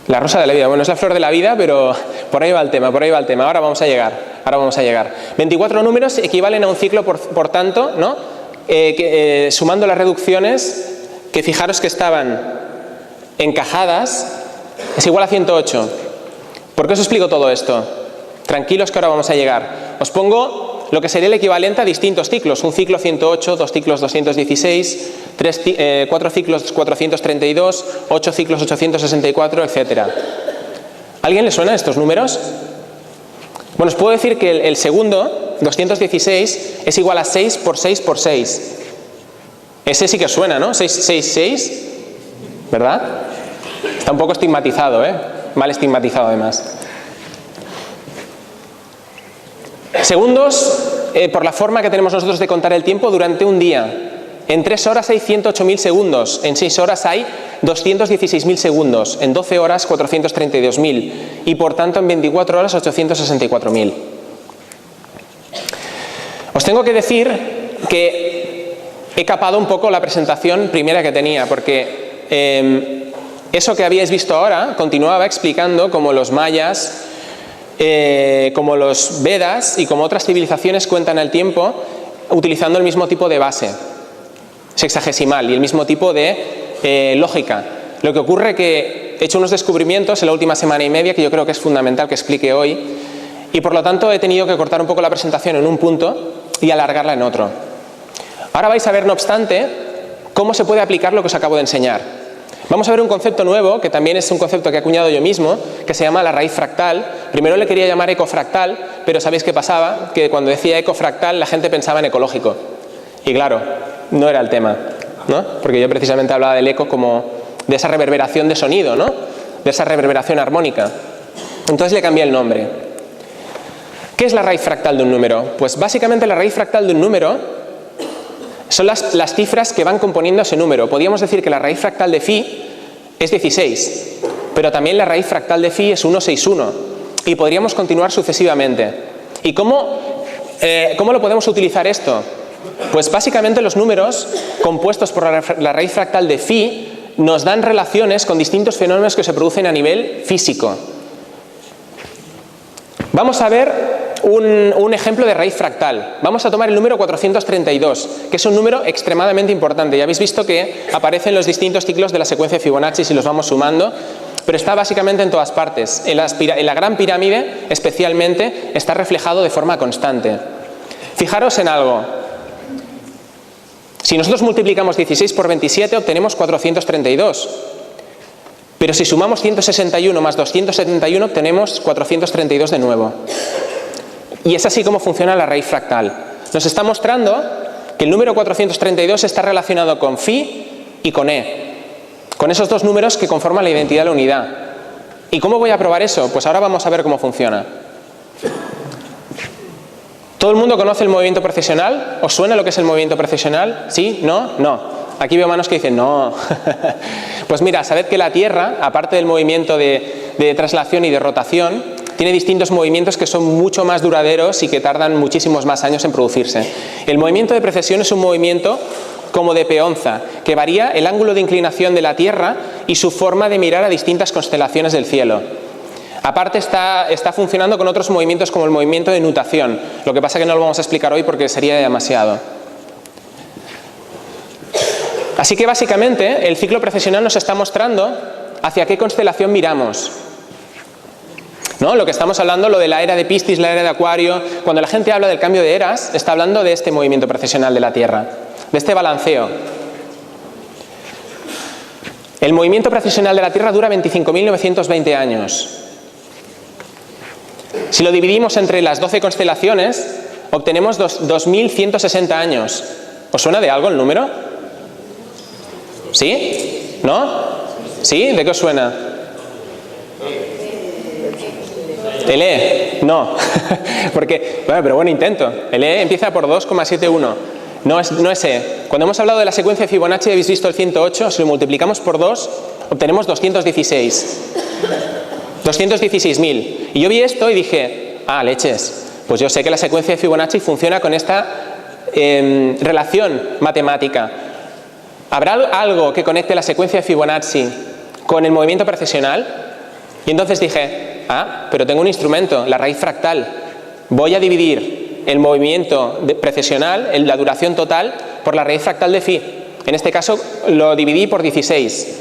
La rosa de la vida. Bueno, es la flor de la vida, pero por ahí va el tema, por ahí va el tema. Ahora vamos a llegar. 24 números equivalen a un ciclo, por tanto, ¿no? Sumando las reducciones, que fijaros que estaban encajadas, es igual a 108. ¿Por qué os explico todo esto? Tranquilos que ahora vamos a llegar. Os pongo lo que sería el equivalente a distintos ciclos. Un ciclo 108, 2 ciclos 216, 4 ciclos 432, 8 ciclos 864, etc. ¿Alguien le suena estos números? Bueno, os puedo decir que el segundo, 216, es igual a 6 por 6 por 6. Ese sí que os suena, ¿no? 6, 6, 6, ¿verdad? Está un poco estigmatizado, ¿eh? Mal estigmatizado además. Segundos, por la forma que tenemos nosotros de contar el tiempo durante un día. En 3 horas hay 108.000 segundos, en 6 horas hay 216.000 segundos, en 12 horas 432.000 y por tanto en 24 horas 864.000. Os tengo que decir que he capado un poco la presentación primera que tenía, porque eso que habíais visto ahora continuaba explicando cómo los mayas, como los Vedas y como otras civilizaciones cuentan el tiempo utilizando el mismo tipo de base sexagesimal y el mismo tipo de lógica. Lo que ocurre que he hecho unos descubrimientos en la última semana y media que yo creo que es fundamental que explique hoy y por lo tanto he tenido que cortar un poco la presentación en un punto y alargarla en otro. Ahora vais a ver, no obstante, cómo se puede aplicar lo que os acabo de enseñar. Vamos a ver un concepto nuevo, que también es un concepto que he acuñado yo mismo, que se llama la raíz fractal. Primero le quería llamar ecofractal, pero ¿sabéis qué pasaba? Que cuando decía ecofractal la gente pensaba en ecológico. Y claro, no era el tema, ¿no? Porque yo precisamente hablaba del eco como de esa reverberación de sonido, ¿no? De esa reverberación armónica. Entonces le cambié el nombre. ¿Qué es la raíz fractal de un número? Pues básicamente la raíz fractal de un número son las cifras que van componiendo ese número. Podríamos decir que la raíz fractal de phi es 16, pero también la raíz fractal de phi es 161 y podríamos continuar sucesivamente. ¿Y cómo lo podemos utilizar esto? Pues básicamente los números compuestos por la raíz fractal de phi nos dan relaciones con distintos fenómenos que se producen a nivel físico. Vamos a ver un ejemplo de raíz fractal. Vamos a tomar el número 432, que es un número extremadamente importante. Ya habéis visto que aparece en los distintos ciclos de la secuencia de Fibonacci si los vamos sumando, pero está básicamente en todas partes. En la gran pirámide, especialmente, está reflejado de forma constante. Fijaros en algo. Si nosotros multiplicamos 16 por 27, obtenemos 432. Pero si sumamos 161 más 271, obtenemos 432 de nuevo. Y es así como funciona la raíz fractal. Nos está mostrando que el número 432 está relacionado con phi y con e, con esos dos números que conforman la identidad de la unidad. ¿Y cómo voy a probar eso? Pues ahora vamos a ver cómo funciona. ¿Todo el mundo conoce el movimiento precesiونal? ¿Os suena lo que es el movimiento precesiونal? ¿Sí? ¿No? No. Aquí veo manos que dicen no. Pues mira, sabed que la Tierra, aparte del movimiento de traslación y de rotación, tiene distintos movimientos que son mucho más duraderos y que tardan muchísimos más años en producirse. El movimiento de precesión es un movimiento como de peonza, que varía el ángulo de inclinación de la Tierra y su forma de mirar a distintas constelaciones del cielo. Aparte está funcionando con otros movimientos como el movimiento de nutación. Lo que pasa es que no lo vamos a explicar hoy porque sería demasiado. Así que básicamente el ciclo precesiونal nos está mostrando hacia qué constelación miramos. ¿No? Lo que estamos hablando, lo de la era de Piscis, la era de Acuario, cuando la gente habla del cambio de eras, está hablando de este movimiento precesiونal de la Tierra, de este balanceo. El movimiento precesiونal de la Tierra dura 25.920 años. Si lo dividimos entre las 12 constelaciones, obtenemos 2.160 años. ¿Os suena de algo el número? ¿Sí? ¿No? ¿Sí? ¿De qué os suena? El E, no, porque, bueno, pero buen intento. El E empieza por 2,71, no es E. Cuando hemos hablado de la secuencia de Fibonacci habéis visto el 108, si lo multiplicamos por 2, obtenemos 216. 216.000. Y yo vi esto y dije, leches, pues yo sé que la secuencia de Fibonacci funciona con esta relación matemática. ¿Habrá algo que conecte la secuencia de Fibonacci con el movimiento precesional? Y entonces dije, pero tengo un instrumento, la raíz fractal. Voy a dividir el movimiento precesional, la duración total, por la raíz fractal de phi. En este caso lo dividí por 16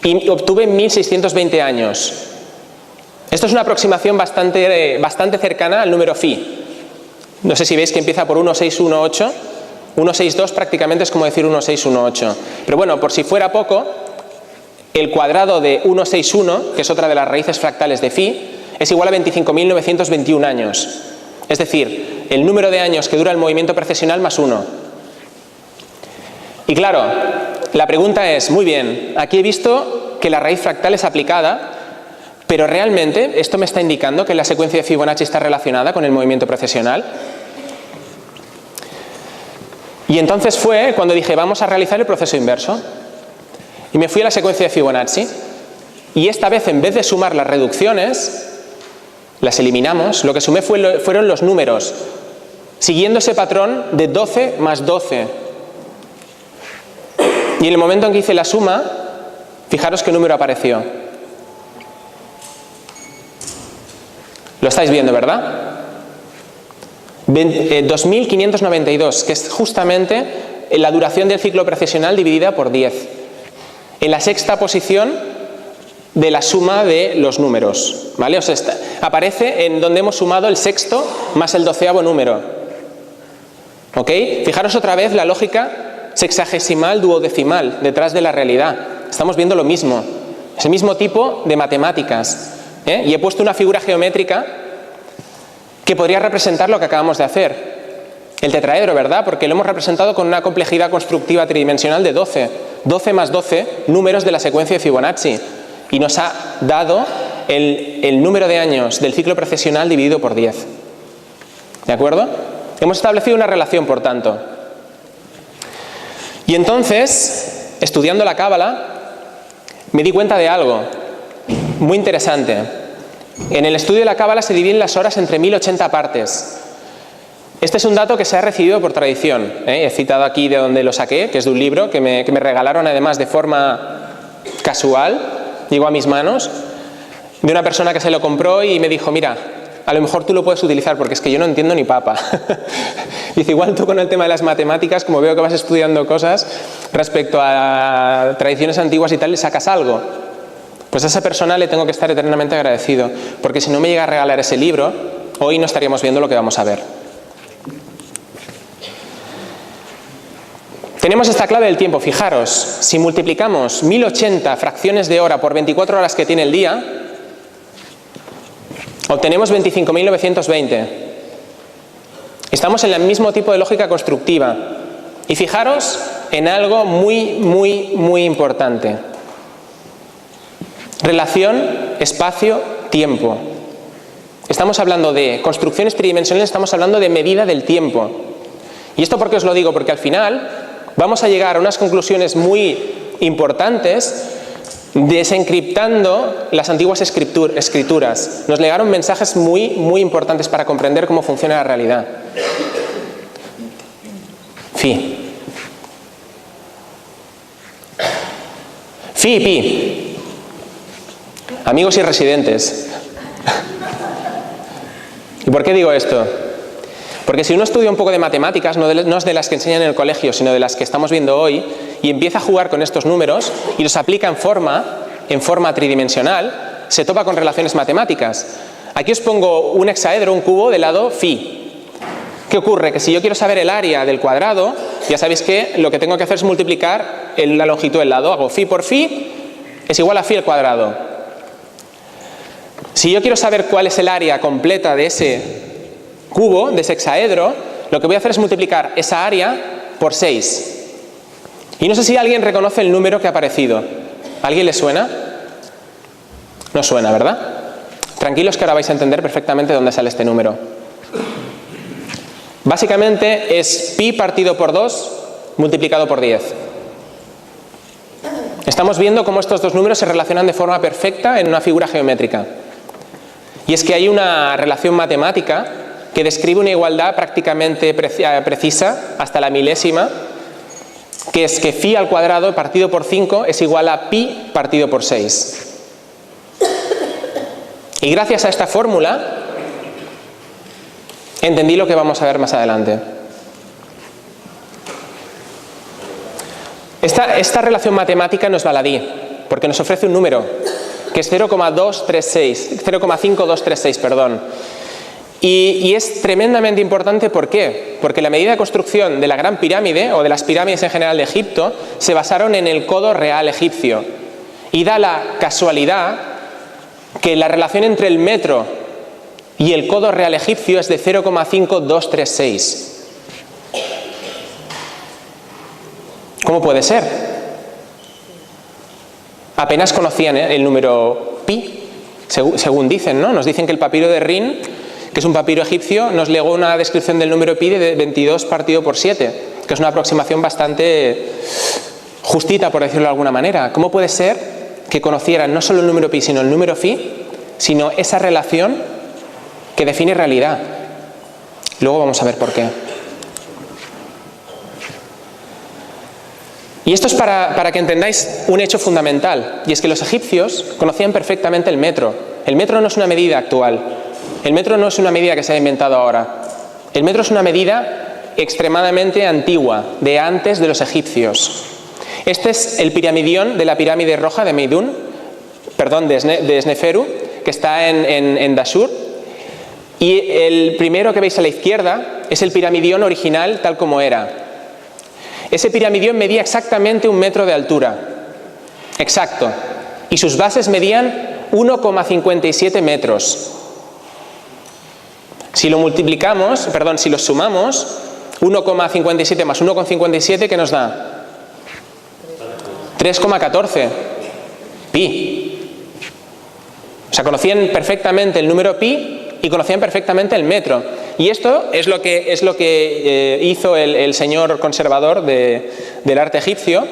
y obtuve 1620 años. Esto es una aproximación bastante cercana al número phi. No sé si veis que empieza por 1618. 162 prácticamente es como decir 1618. Pero bueno, por si fuera poco, el cuadrado de 161, que es otra de las raíces fractales de phi, es igual a 25.921 años. Es decir, el número de años que dura el movimiento precesional más 1. Y claro, la pregunta es, muy bien, aquí he visto que la raíz fractal es aplicada, pero ¿realmente esto me está indicando que la secuencia de Fibonacci está relacionada con el movimiento precesional? Y entonces fue cuando dije, vamos a realizar el proceso inverso. Y me fui a la secuencia de Fibonacci. Y esta vez, en vez de sumar las reducciones, las eliminamos. Lo que sumé fueron los números, siguiendo ese patrón de 12 más 12. Y en el momento en que hice la suma, fijaros qué número apareció. Lo estáis viendo, ¿verdad? 2592, que es justamente la duración del ciclo precesional dividida por 10. En la sexta posición de la suma de los números, ¿vale? O sea, aparece en donde hemos sumado el sexto más el 12º número. ¿Ok? Fijaros otra vez la lógica sexagesimal duodecimal detrás de la realidad. Estamos viendo lo mismo, ese mismo tipo de matemáticas. Y he puesto una figura geométrica que podría representar lo que acabamos de hacer. El tetraedro, ¿verdad? Porque lo hemos representado con una complejidad constructiva tridimensional de 12. 12 más 12 números de la secuencia de Fibonacci. Y nos ha dado el número de años del ciclo precesional dividido por 10. ¿De acuerdo? Hemos establecido una relación, por tanto. Y entonces, estudiando la cábala, me di cuenta de algo muy interesante. En el estudio de la cábala se dividen las horas entre 1080 partes. Este es un dato que se ha recibido por tradición. He citado aquí de donde lo saqué, que es de un libro que me regalaron además de forma casual, llegó a mis manos, de una persona que se lo compró y me dijo, mira, a lo mejor tú lo puedes utilizar porque es que yo no entiendo ni papa. Dice, igual tú con el tema de las matemáticas, como veo que vas estudiando cosas respecto a tradiciones antiguas y tal, le sacas algo. Pues a esa persona le tengo que estar eternamente agradecido, porque si no me llega a regalar ese libro, hoy no estaríamos viendo lo que vamos a ver. Tenemos esta clave del tiempo, fijaros, si multiplicamos 1080 fracciones de hora por 24 horas que tiene el día, obtenemos 25.920. Estamos en el mismo tipo de lógica constructiva. Y fijaros en algo muy importante. Relación espacio-tiempo. Estamos hablando de construcciones tridimensionales, estamos hablando de medida del tiempo. ¿Y esto por qué os lo digo? Porque al final vamos a llegar a unas conclusiones muy importantes desencriptando las antiguas escrituras. Nos llegaron mensajes muy importantes para comprender cómo funciona la realidad. Phi y pi. Amigos y residentes. ¿Y por qué digo esto? Porque si uno estudia un poco de matemáticas, no es de las que enseñan en el colegio, sino de las que estamos viendo hoy, y empieza a jugar con estos números y los aplica en forma tridimensional, se topa con relaciones matemáticas. Aquí os pongo un hexaedro, un cubo de lado phi. ¿Qué ocurre? Que si yo quiero saber el área del cuadrado, ya sabéis que lo que tengo que hacer es multiplicar la longitud del lado. Hago phi por phi es igual a phi al cuadrado. Si yo quiero saber cuál es el área completa de ese cubo, de ese hexaedro, lo que voy a hacer es multiplicar esa área por 6. Y no sé si alguien reconoce el número que ha aparecido. ¿A alguien le suena? No suena, ¿verdad? Tranquilos que ahora vais a entender perfectamente dónde sale este número. Básicamente es pi partido por 2 multiplicado por 10. estamos viendo cómo estos dos números se relacionan de forma perfecta en una figura geométrica. Y es que hay una relación matemática que describe una igualdad prácticamente precisa hasta la milésima, que es que phi al cuadrado partido por 5 es igual a pi partido por 6. Y gracias a esta fórmula entendí lo que vamos a ver más adelante. Esta relación matemática no es baladí, porque nos ofrece un número, que es 0,5236, perdón. Y es tremendamente importante, ¿por qué? Porque la medida de construcción de la Gran Pirámide, o de las pirámides en general de Egipto, se basaron en el codo real egipcio. Y da la casualidad que la relación entre el metro y el codo real egipcio es de 0,5236. ¿Cómo puede ser? Apenas conocían el número pi, según dicen, ¿no? Nos dicen que el papiro de Rin, que es un papiro egipcio, nos legó una descripción del número pi de 22 partido por 7, que es una aproximación bastante justita, por decirlo de alguna manera. ¿Cómo puede ser que conocieran no solo el número pi, sino el número phi, sino esa relación que define realidad? Luego vamos a ver por qué. Y esto es para que entendáis un hecho fundamental, y es que los egipcios conocían perfectamente el metro. El metro no es una medida actual, el metro no es una medida que se ha inventado ahora. El metro es una medida extremadamente antigua, de antes de los egipcios. Este es el piramidión de la pirámide roja de Meidún, de Sneferu, que está en Dashur. Y el primero que veis a la izquierda es el piramidión original tal como era. Ese piramidión medía exactamente 1 metro de altura, exacto, y sus bases medían 1,57 metros. Si lo multiplicamos, si lo sumamos, 1,57 más 1,57, ¿qué nos da? 3,14 pi. O sea, conocían perfectamente el número pi y conocían perfectamente el metro. Y esto es lo que hizo el señor conservador del arte egipcio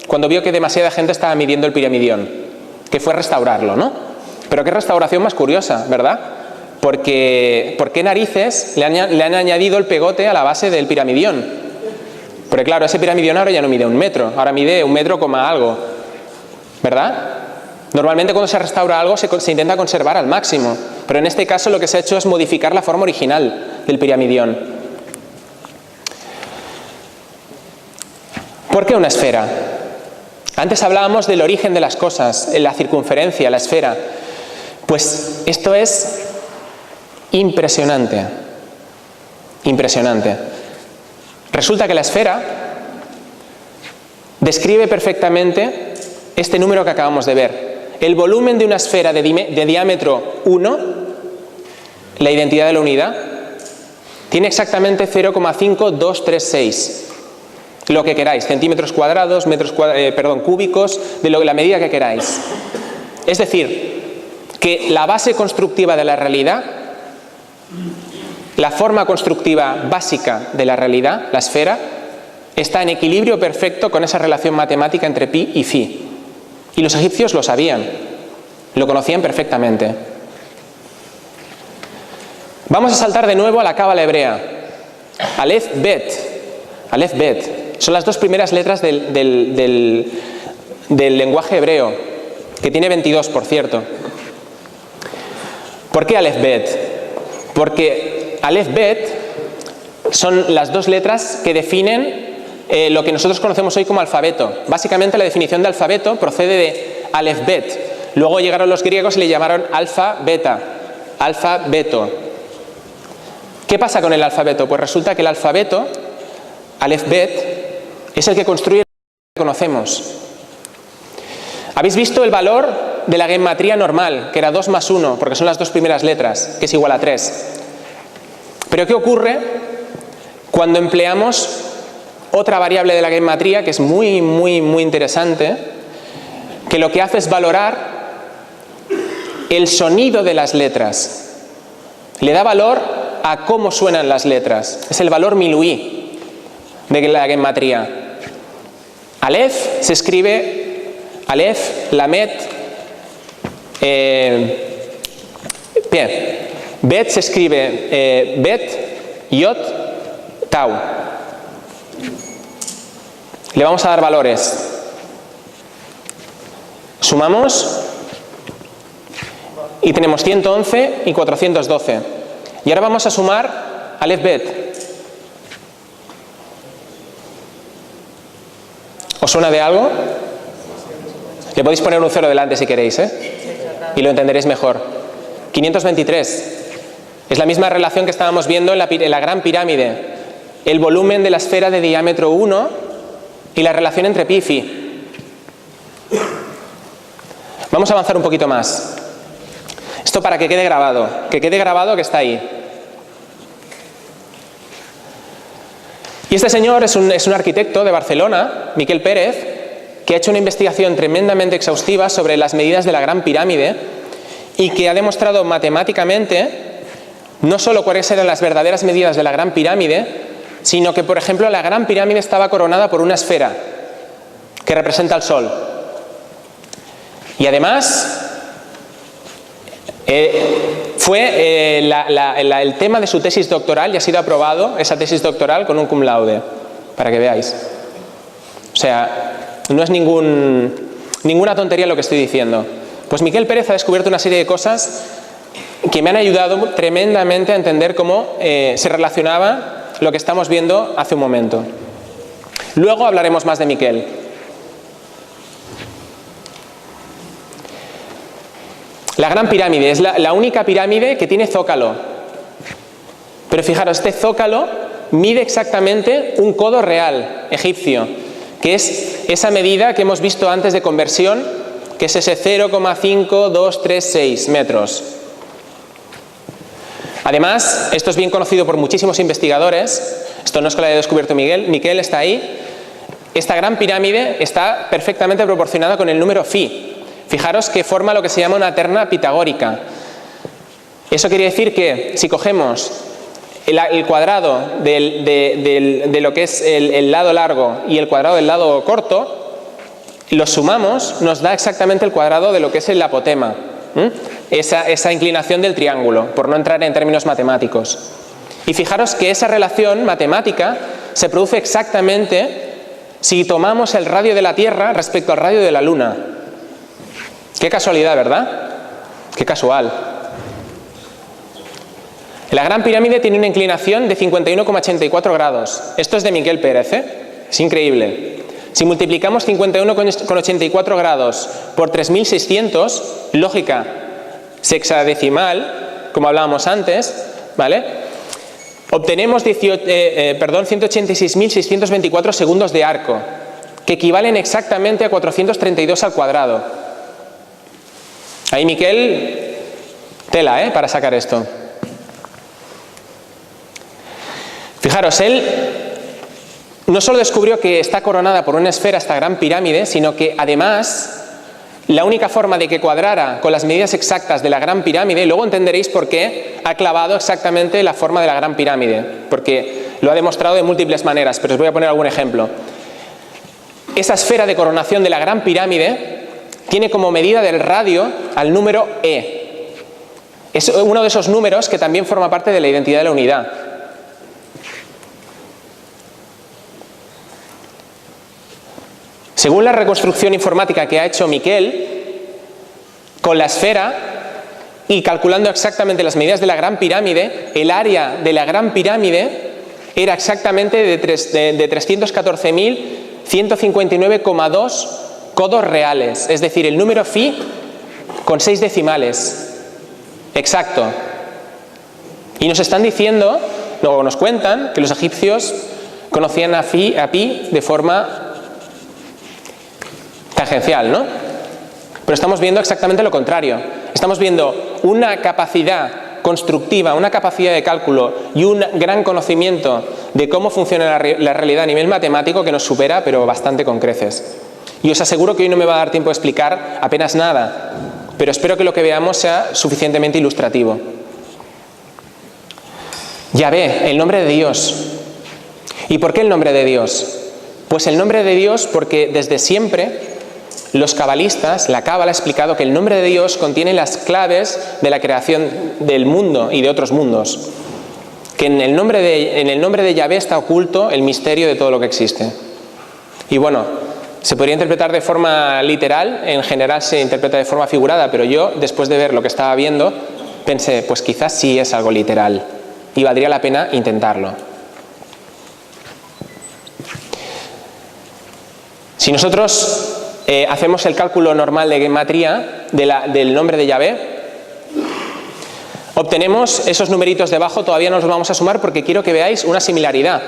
cuando vio que demasiada gente estaba midiendo el piramidión, que fue restaurarlo, ¿no? Pero qué restauración más curiosa, ¿verdad? Porque ¿por qué narices le han añadido el pegote a la base del piramidión? Porque claro, ese piramidión ahora ya no mide 1 metro, ahora mide 1 metro coma algo, ¿verdad? Normalmente cuando se restaura algo se intenta conservar al máximo, pero en este caso lo que se ha hecho es modificar la forma original del piramidión. ¿Por qué una esfera? Antes hablábamos del origen de las cosas, la circunferencia, la esfera. Pues esto es impresionante. Impresionante. Resulta que la esfera describe perfectamente este número que acabamos de ver. El volumen de una esfera de diámetro 1, la identidad de la unidad, tiene exactamente 0,5236. Lo que queráis, centímetros cuadrados, cúbicos, de la medida que queráis. Es decir, que la base constructiva de la realidad, la forma constructiva básica de la realidad, la esfera, está en equilibrio perfecto con esa relación matemática entre pi y phi. Y los egipcios lo sabían, lo conocían perfectamente. Vamos a saltar de nuevo a la cábala hebrea. Aleph Bet. Aleph Bet. Son las dos primeras letras del lenguaje hebreo, que tiene 22, por cierto. ¿Por qué Aleph Bet? Porque Aleph Bet son las dos letras que definen lo que nosotros conocemos hoy como alfabeto. Básicamente la definición de alfabeto procede de Aleph Bet. Luego llegaron los griegos y le llamaron alfa beta, alfabeto. ¿Qué pasa con el alfabeto? Pues resulta que el alfabeto, Aleph Bet, es el que construye lo que conocemos. ¿Habéis visto el valor de la gematría normal, que era 2 más 1, porque son las dos primeras letras, que es igual a 3? Pero ¿qué ocurre cuando empleamos otra variable de la gematría que es muy interesante, que lo que hace es valorar el sonido de las letras? Le da valor a cómo suenan las letras. Es el valor miluí de la gematría. Aleph se escribe Aleph, Lamet, bien. Bet se escribe Bet, Yot, Tau. Le vamos a dar valores. Sumamos y tenemos 111 y 412. Y ahora vamos a sumar Aleph Bet. ¿Os suena de algo? Le podéis poner un 0 delante si queréis, y lo entenderéis mejor. 523. Es la misma relación que estábamos viendo en la Gran Pirámide. El volumen de la esfera de diámetro 1 y la relación entre pi y phi. Vamos a avanzar un poquito más. Esto para que quede grabado que está ahí. Y este señor es un arquitecto de Barcelona, Miquel Pérez, que ha hecho una investigación tremendamente exhaustiva sobre las medidas de la Gran Pirámide y que ha demostrado matemáticamente no solo cuáles eran las verdaderas medidas de la Gran Pirámide, sino que, por ejemplo, la Gran Pirámide estaba coronada por una esfera que representa al Sol. Y además fue el tema de su tesis doctoral y ha sido aprobado esa tesis doctoral con un cum laude, para que veáis. O sea, no es ninguna tontería lo que estoy diciendo. Pues Miquel Pérez ha descubierto una serie de cosas que me han ayudado tremendamente a entender cómo se relacionaba lo que estamos viendo hace un momento. Luego hablaremos más de Miquel. La Gran Pirámide es la única pirámide que tiene zócalo. Pero fijaros, este zócalo mide exactamente un codo real egipcio, que es esa medida que hemos visto antes de conversión, que es ese 0,5236 metros. Además, esto es bien conocido por muchísimos investigadores, esto no es que lo haya descubierto Miquel está ahí. Esta Gran Pirámide está perfectamente proporcionada con el número phi. Fijaros que forma lo que se llama una terna pitagórica. Eso quiere decir que si cogemos el cuadrado de lo que es el lado largo y el cuadrado del lado corto, los sumamos, nos da exactamente el cuadrado de lo que es el apotema. Esa inclinación del triángulo, por no entrar en términos matemáticos. Y fijaros que esa relación matemática se produce exactamente si tomamos el radio de la Tierra respecto al radio de la Luna. Qué casualidad, ¿verdad? Qué casual. La Gran Pirámide tiene una inclinación de 51,84 grados. Esto es de Miquel Pérez, Es increíble. Si multiplicamos 51,84 grados por 3.600, lógica sexadecimal, como hablábamos antes, ¿vale? Obtenemos 186.624 segundos de arco, que equivalen exactamente a 432 al cuadrado. Ahí Miquel, tela, para sacar esto. Fijaros, él no solo descubrió que está coronada por una esfera esta Gran Pirámide, sino que además la única forma de que cuadrara con las medidas exactas de la Gran Pirámide, y luego entenderéis por qué ha clavado exactamente la forma de la Gran Pirámide, porque lo ha demostrado de múltiples maneras, pero os voy a poner algún ejemplo. Esa esfera de coronación de la Gran Pirámide tiene como medida del radio al número E. Es uno de esos números que también forma parte de la identidad de la unidad. Según la reconstrucción informática que ha hecho Miquel, con la esfera y calculando exactamente las medidas de la Gran Pirámide, el área de la Gran Pirámide era exactamente de 314.159,2 codos reales, es decir, el número phi con 6 decimales. Exacto. Y nos están diciendo, luego nos cuentan, que los egipcios conocían a pi de forma tangencial, ¿no? Pero estamos viendo exactamente lo contrario. Estamos viendo una capacidad constructiva, una capacidad de cálculo y un gran conocimiento de cómo funciona la realidad a nivel matemático que nos supera, pero bastante con creces. Y os aseguro que hoy no me va a dar tiempo a explicar apenas nada, pero espero que lo que veamos sea suficientemente ilustrativo. Yahvé, el nombre de Dios. ¿Y por qué el nombre de Dios? Pues el nombre de Dios porque desde siempre los cabalistas, la Cábala ha explicado que el nombre de Dios contiene las claves de la creación del mundo y de otros mundos. Que en el nombre de Yahvé está oculto el misterio de todo lo que existe. Y bueno, se podría interpretar de forma literal, en general se interpreta de forma figurada, pero yo, después de ver lo que estaba viendo, pensé, pues quizás sí es algo literal y valdría la pena intentarlo. Si nosotros hacemos el cálculo normal de gematría del nombre de Yahvé, obtenemos esos numeritos debajo, todavía no los vamos a sumar porque quiero que veáis una similaridad.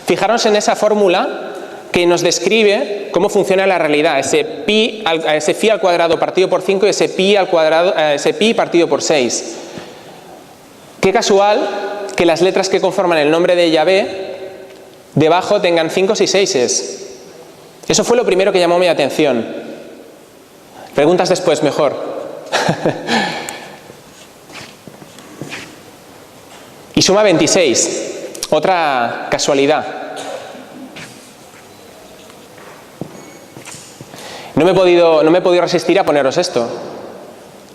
Fijaros en esa fórmula que nos describe cómo funciona la realidad, ese pi al cuadrado partido por 5 y ese pi partido por 6. Qué casual que las letras que conforman el nombre de Yahvé debajo tengan 5 y 6. Eso fue lo primero que llamó mi atención. Preguntas después, mejor. Y suma 26. Otra casualidad. No me he podido resistir a poneros esto.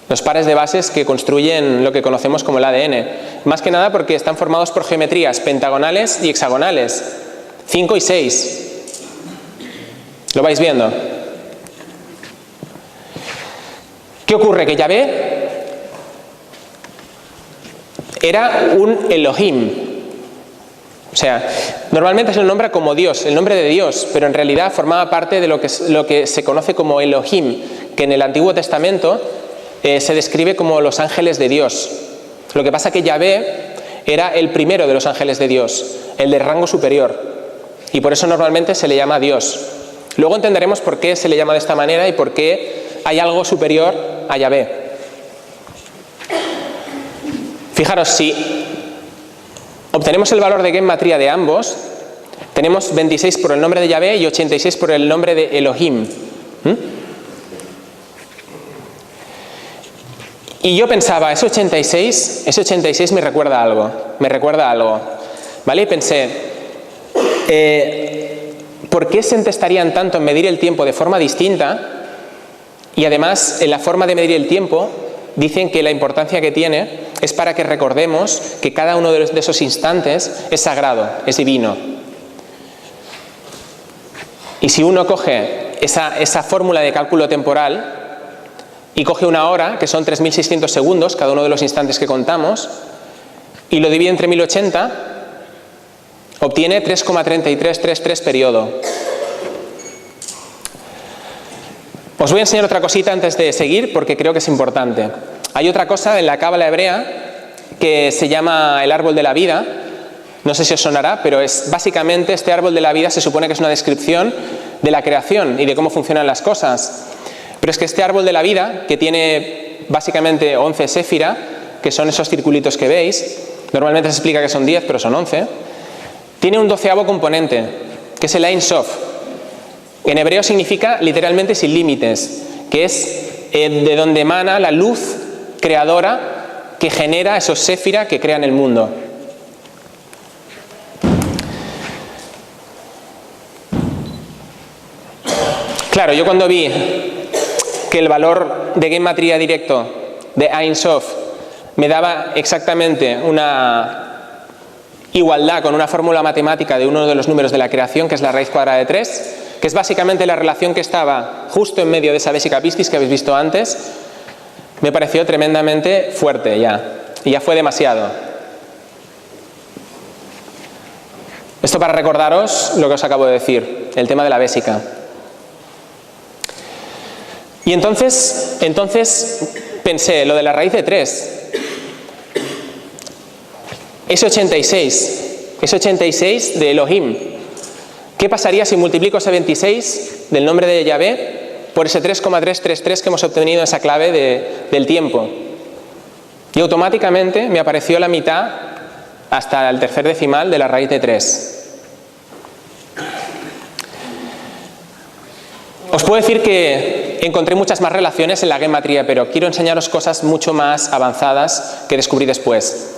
Los pares de bases que construyen lo que conocemos como el ADN. Más que nada porque están formados por geometrías pentagonales y hexagonales. 5 y 6. ¿Lo vais viendo? ¿Qué ocurre? Que Yahvé era un Elohim. O sea, normalmente se lo nombra como Dios, el nombre de Dios, pero en realidad formaba parte de lo que se conoce como Elohim, que en el Antiguo Testamento se describe como los ángeles de Dios. Lo que pasa es que Yahvé era el primero de los ángeles de Dios, el de rango superior, y por eso normalmente se le llama Dios. Luego entenderemos por qué se le llama de esta manera y por qué hay algo superior a Yahvé. Fijaros, si obtenemos el valor de gematría de ambos, tenemos 26 por el nombre de Yahvé y 86 por el nombre de Elohim. Y yo pensaba, ese 86 me recuerda a algo. ¿Vale? Y pensé, ¿por qué se entestarían tanto en medir el tiempo de forma distinta? Y además, en la forma de medir el tiempo, dicen que la importancia que tiene es para que recordemos que cada uno de esos instantes es sagrado, es divino. Y si uno coge esa fórmula de cálculo temporal y coge una hora, que son 3.600 segundos, cada uno de los instantes que contamos, y lo divide entre 1080, obtiene 3,3333 periodo. Os voy a enseñar otra cosita antes de seguir, porque creo que es importante. Hay otra cosa en la cábala hebrea que se llama el árbol de la vida. No sé si os sonará, pero es básicamente este árbol de la vida se supone que es una descripción de la creación y de cómo funcionan las cosas. Pero es que este árbol de la vida, que tiene básicamente 11 séfira, que son esos circulitos que veis, normalmente se explica que son 10, pero son 11, tiene un 12avo componente, que es el Ein Sof. En hebreo significa literalmente sin límites, que es de donde emana la luz creadora que genera esos séfira que crean el mundo. Claro, yo cuando vi que el valor de gematría directo de Ein Sof me daba exactamente una igualdad con una fórmula matemática de uno de los números de la creación, que es la raíz cuadrada de 3, que es básicamente la relación que estaba justo en medio de esa vesica piscis que habéis visto antes, me pareció tremendamente fuerte y ya fue demasiado. Esto para recordaros lo que os acabo de decir, el tema de la vésica. Y entonces pensé, lo de la raíz de 3, ese 86 de Elohim, ¿qué pasaría si multiplico ese 26 del nombre de Yahvé por ese 3,333 que hemos obtenido en esa clave del tiempo? Y automáticamente me apareció la mitad hasta el tercer decimal de la raíz de 3. Os puedo decir que encontré muchas más relaciones en la gematría, pero quiero enseñaros cosas mucho más avanzadas que descubrí después.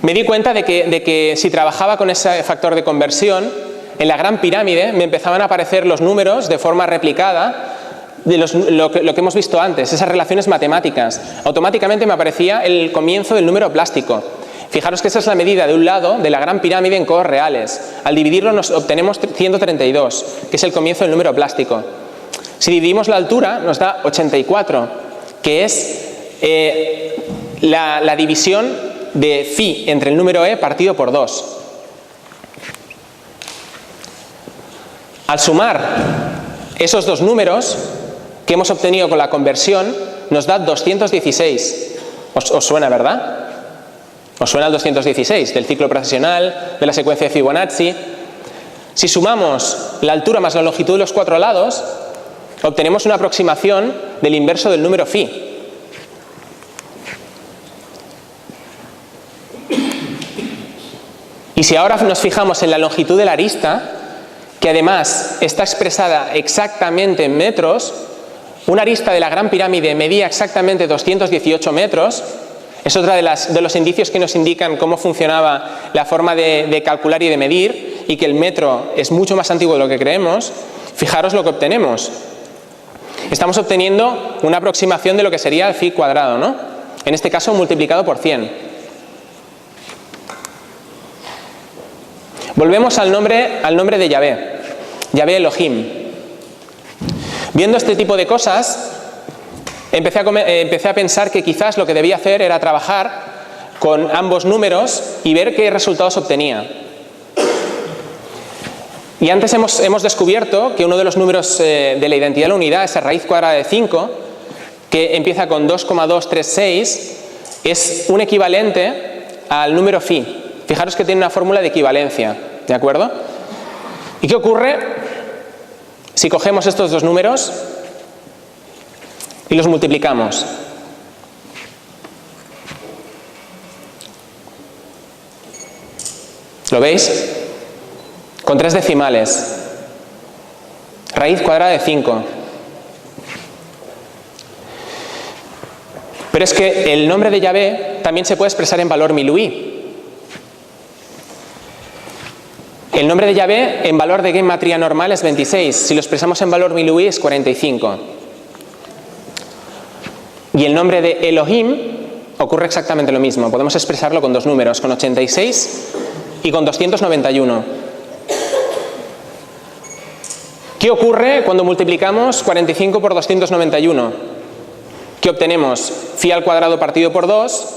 Me di cuenta de que si trabajaba con ese factor de conversión, en la Gran Pirámide me empezaban a aparecer los números de forma replicada lo que hemos visto antes, esas relaciones matemáticas. Automáticamente me aparecía el comienzo del número plástico. Fijaros que esa es la medida de un lado de la gran pirámide en codos reales. Al dividirlo nos obtenemos 132, que es el comienzo del número plástico. Si dividimos la altura nos da 84, que es la división de phi entre el número e partido por 2. Al sumar esos dos números que hemos obtenido con la conversión, nos da 216. ¿Os suena, verdad? ¿Os suena el 216 del ciclo procesional, de la secuencia de Fibonacci? Si sumamos la altura más la longitud de los cuatro lados, obtenemos una aproximación del inverso del número phi. Y si ahora nos fijamos en la longitud de la arista, que además está expresada exactamente en metros, una arista de la Gran Pirámide medía exactamente 218 metros, es otra de los indicios que nos indican cómo funcionaba la forma de calcular y de medir, y que el metro es mucho más antiguo de lo que creemos. Fijaros lo que obtenemos. Estamos obteniendo una aproximación de lo que sería el phi cuadrado, ¿no? En este caso multiplicado por 100. Volvemos al nombre de Yahvé, Yahvé Elohim. Viendo este tipo de cosas, empecé a pensar que quizás lo que debía hacer era trabajar con ambos números y ver qué resultados obtenía. Y antes hemos descubierto que uno de los números de la identidad de la unidad, esa raíz cuadrada de 5, que empieza con 2,236, es un equivalente al número phi. Fijaros que tiene una fórmula de equivalencia, ¿de acuerdo? ¿Y qué ocurre si cogemos estos dos números y los multiplicamos? ¿Lo veis? Con 3 decimales. Raíz cuadrada de 5. Pero es que el nombre de Yahvé también se puede expresar en valor miluí. El nombre de Yahvé en valor de gematría normal es 26. Si lo expresamos en valor miluí es 45. Y el nombre de Elohim ocurre exactamente lo mismo. Podemos expresarlo con dos números, con 86 y con 291. ¿Qué ocurre cuando multiplicamos 45 por 291? ¿Qué obtenemos? Phi al cuadrado partido por 2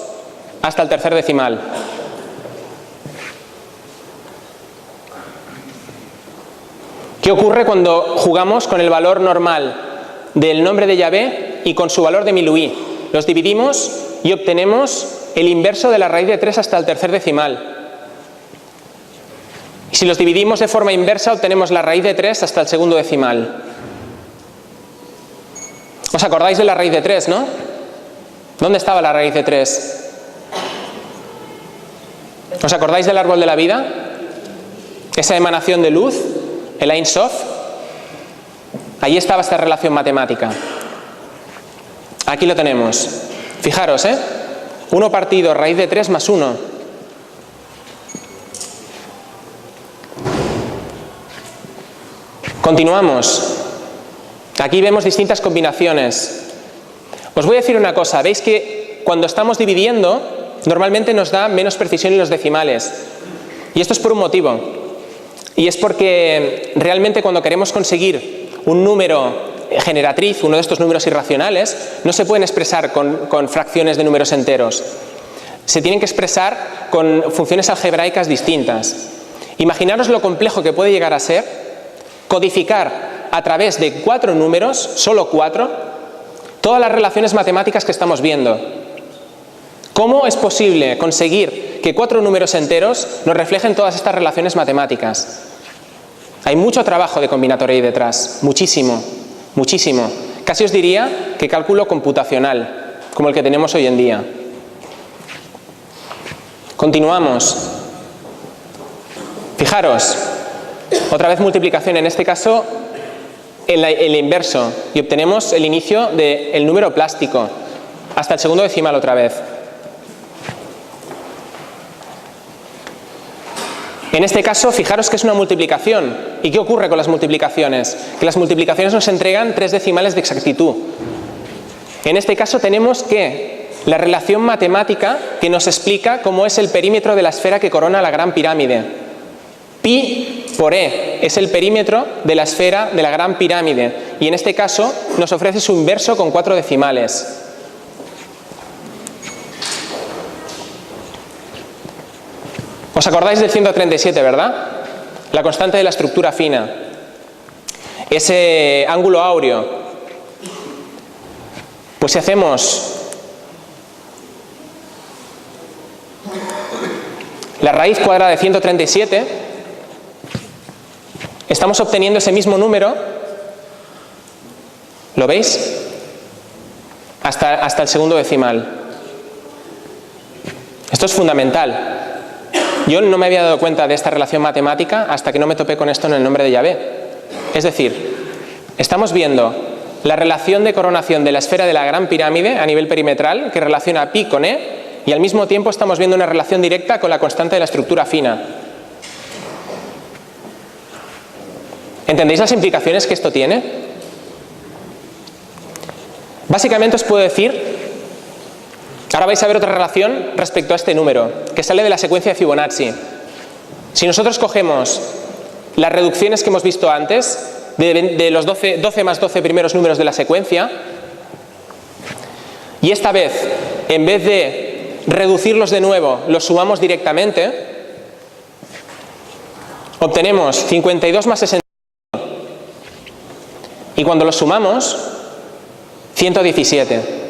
hasta el tercer decimal. ¿Qué ocurre cuando jugamos con el valor normal del nombre de Yahvé y con su valor de miluí? Los dividimos y obtenemos el inverso de la raíz de 3 hasta el tercer decimal. Y si los dividimos de forma inversa, obtenemos la raíz de 3 hasta el segundo decimal. ¿Os acordáis de la raíz de 3, no? ¿Dónde estaba la raíz de 3? ¿Os acordáis del árbol de la vida? Esa emanación de luz, el Ein Sof. Allí estaba esta relación matemática. Aquí lo tenemos. Fijaros, 1 partido raíz de 3 más 1. Continuamos. Aquí vemos distintas combinaciones. Os voy a decir una cosa. Veis que cuando estamos dividiendo, normalmente nos da menos precisión en los decimales. Y esto es por un motivo. Y es porque realmente cuando queremos conseguir un número generatriz, uno de estos números irracionales, no se pueden expresar con fracciones de números enteros. Se tienen que expresar con funciones algebraicas distintas. Imaginaros lo complejo que puede llegar a ser codificar a través de 4 números, solo 4, todas las relaciones matemáticas que estamos viendo. ¿Cómo es posible conseguir que 4 números enteros nos reflejen todas estas relaciones matemáticas? Hay mucho trabajo de combinatoria ahí detrás, muchísimo, muchísimo. Casi os diría que cálculo computacional, como el que tenemos hoy en día. Continuamos. Fijaros, otra vez multiplicación, en este caso el inverso, y obtenemos el inicio del número plástico, hasta el segundo decimal otra vez. En este caso, fijaros que es una multiplicación. ¿Y qué ocurre con las multiplicaciones? Que las multiplicaciones nos entregan 3 decimales de exactitud. En este caso tenemos que la relación matemática que nos explica cómo es el perímetro de la esfera que corona la Gran Pirámide. Pi por E es el perímetro de la esfera de la Gran Pirámide. Y en este caso nos ofrece su inverso con 4 decimales. ¿Os acordáis del 137, verdad? La constante de la estructura fina. Ese ángulo áureo. Pues si hacemos la raíz cuadrada de 137, estamos obteniendo ese mismo número. ¿Lo veis? Hasta el segundo decimal. Esto es fundamental. Yo no me había dado cuenta de esta relación matemática hasta que no me topé con esto en el nombre de Yahvé. Es decir, estamos viendo la relación de coronación de la esfera de la Gran Pirámide a nivel perimetral que relaciona pi con e, y al mismo tiempo estamos viendo una relación directa con la constante de la estructura fina. ¿Entendéis las implicaciones que esto tiene? Básicamente os puedo decir, ahora vais a ver otra relación respecto a este número, que sale de la secuencia de Fibonacci. Si nosotros cogemos las reducciones que hemos visto antes, de los 12 más 12 primeros números de la secuencia, y esta vez, en vez de reducirlos de nuevo, los sumamos directamente, obtenemos 52 más 61. Y cuando los sumamos, 117.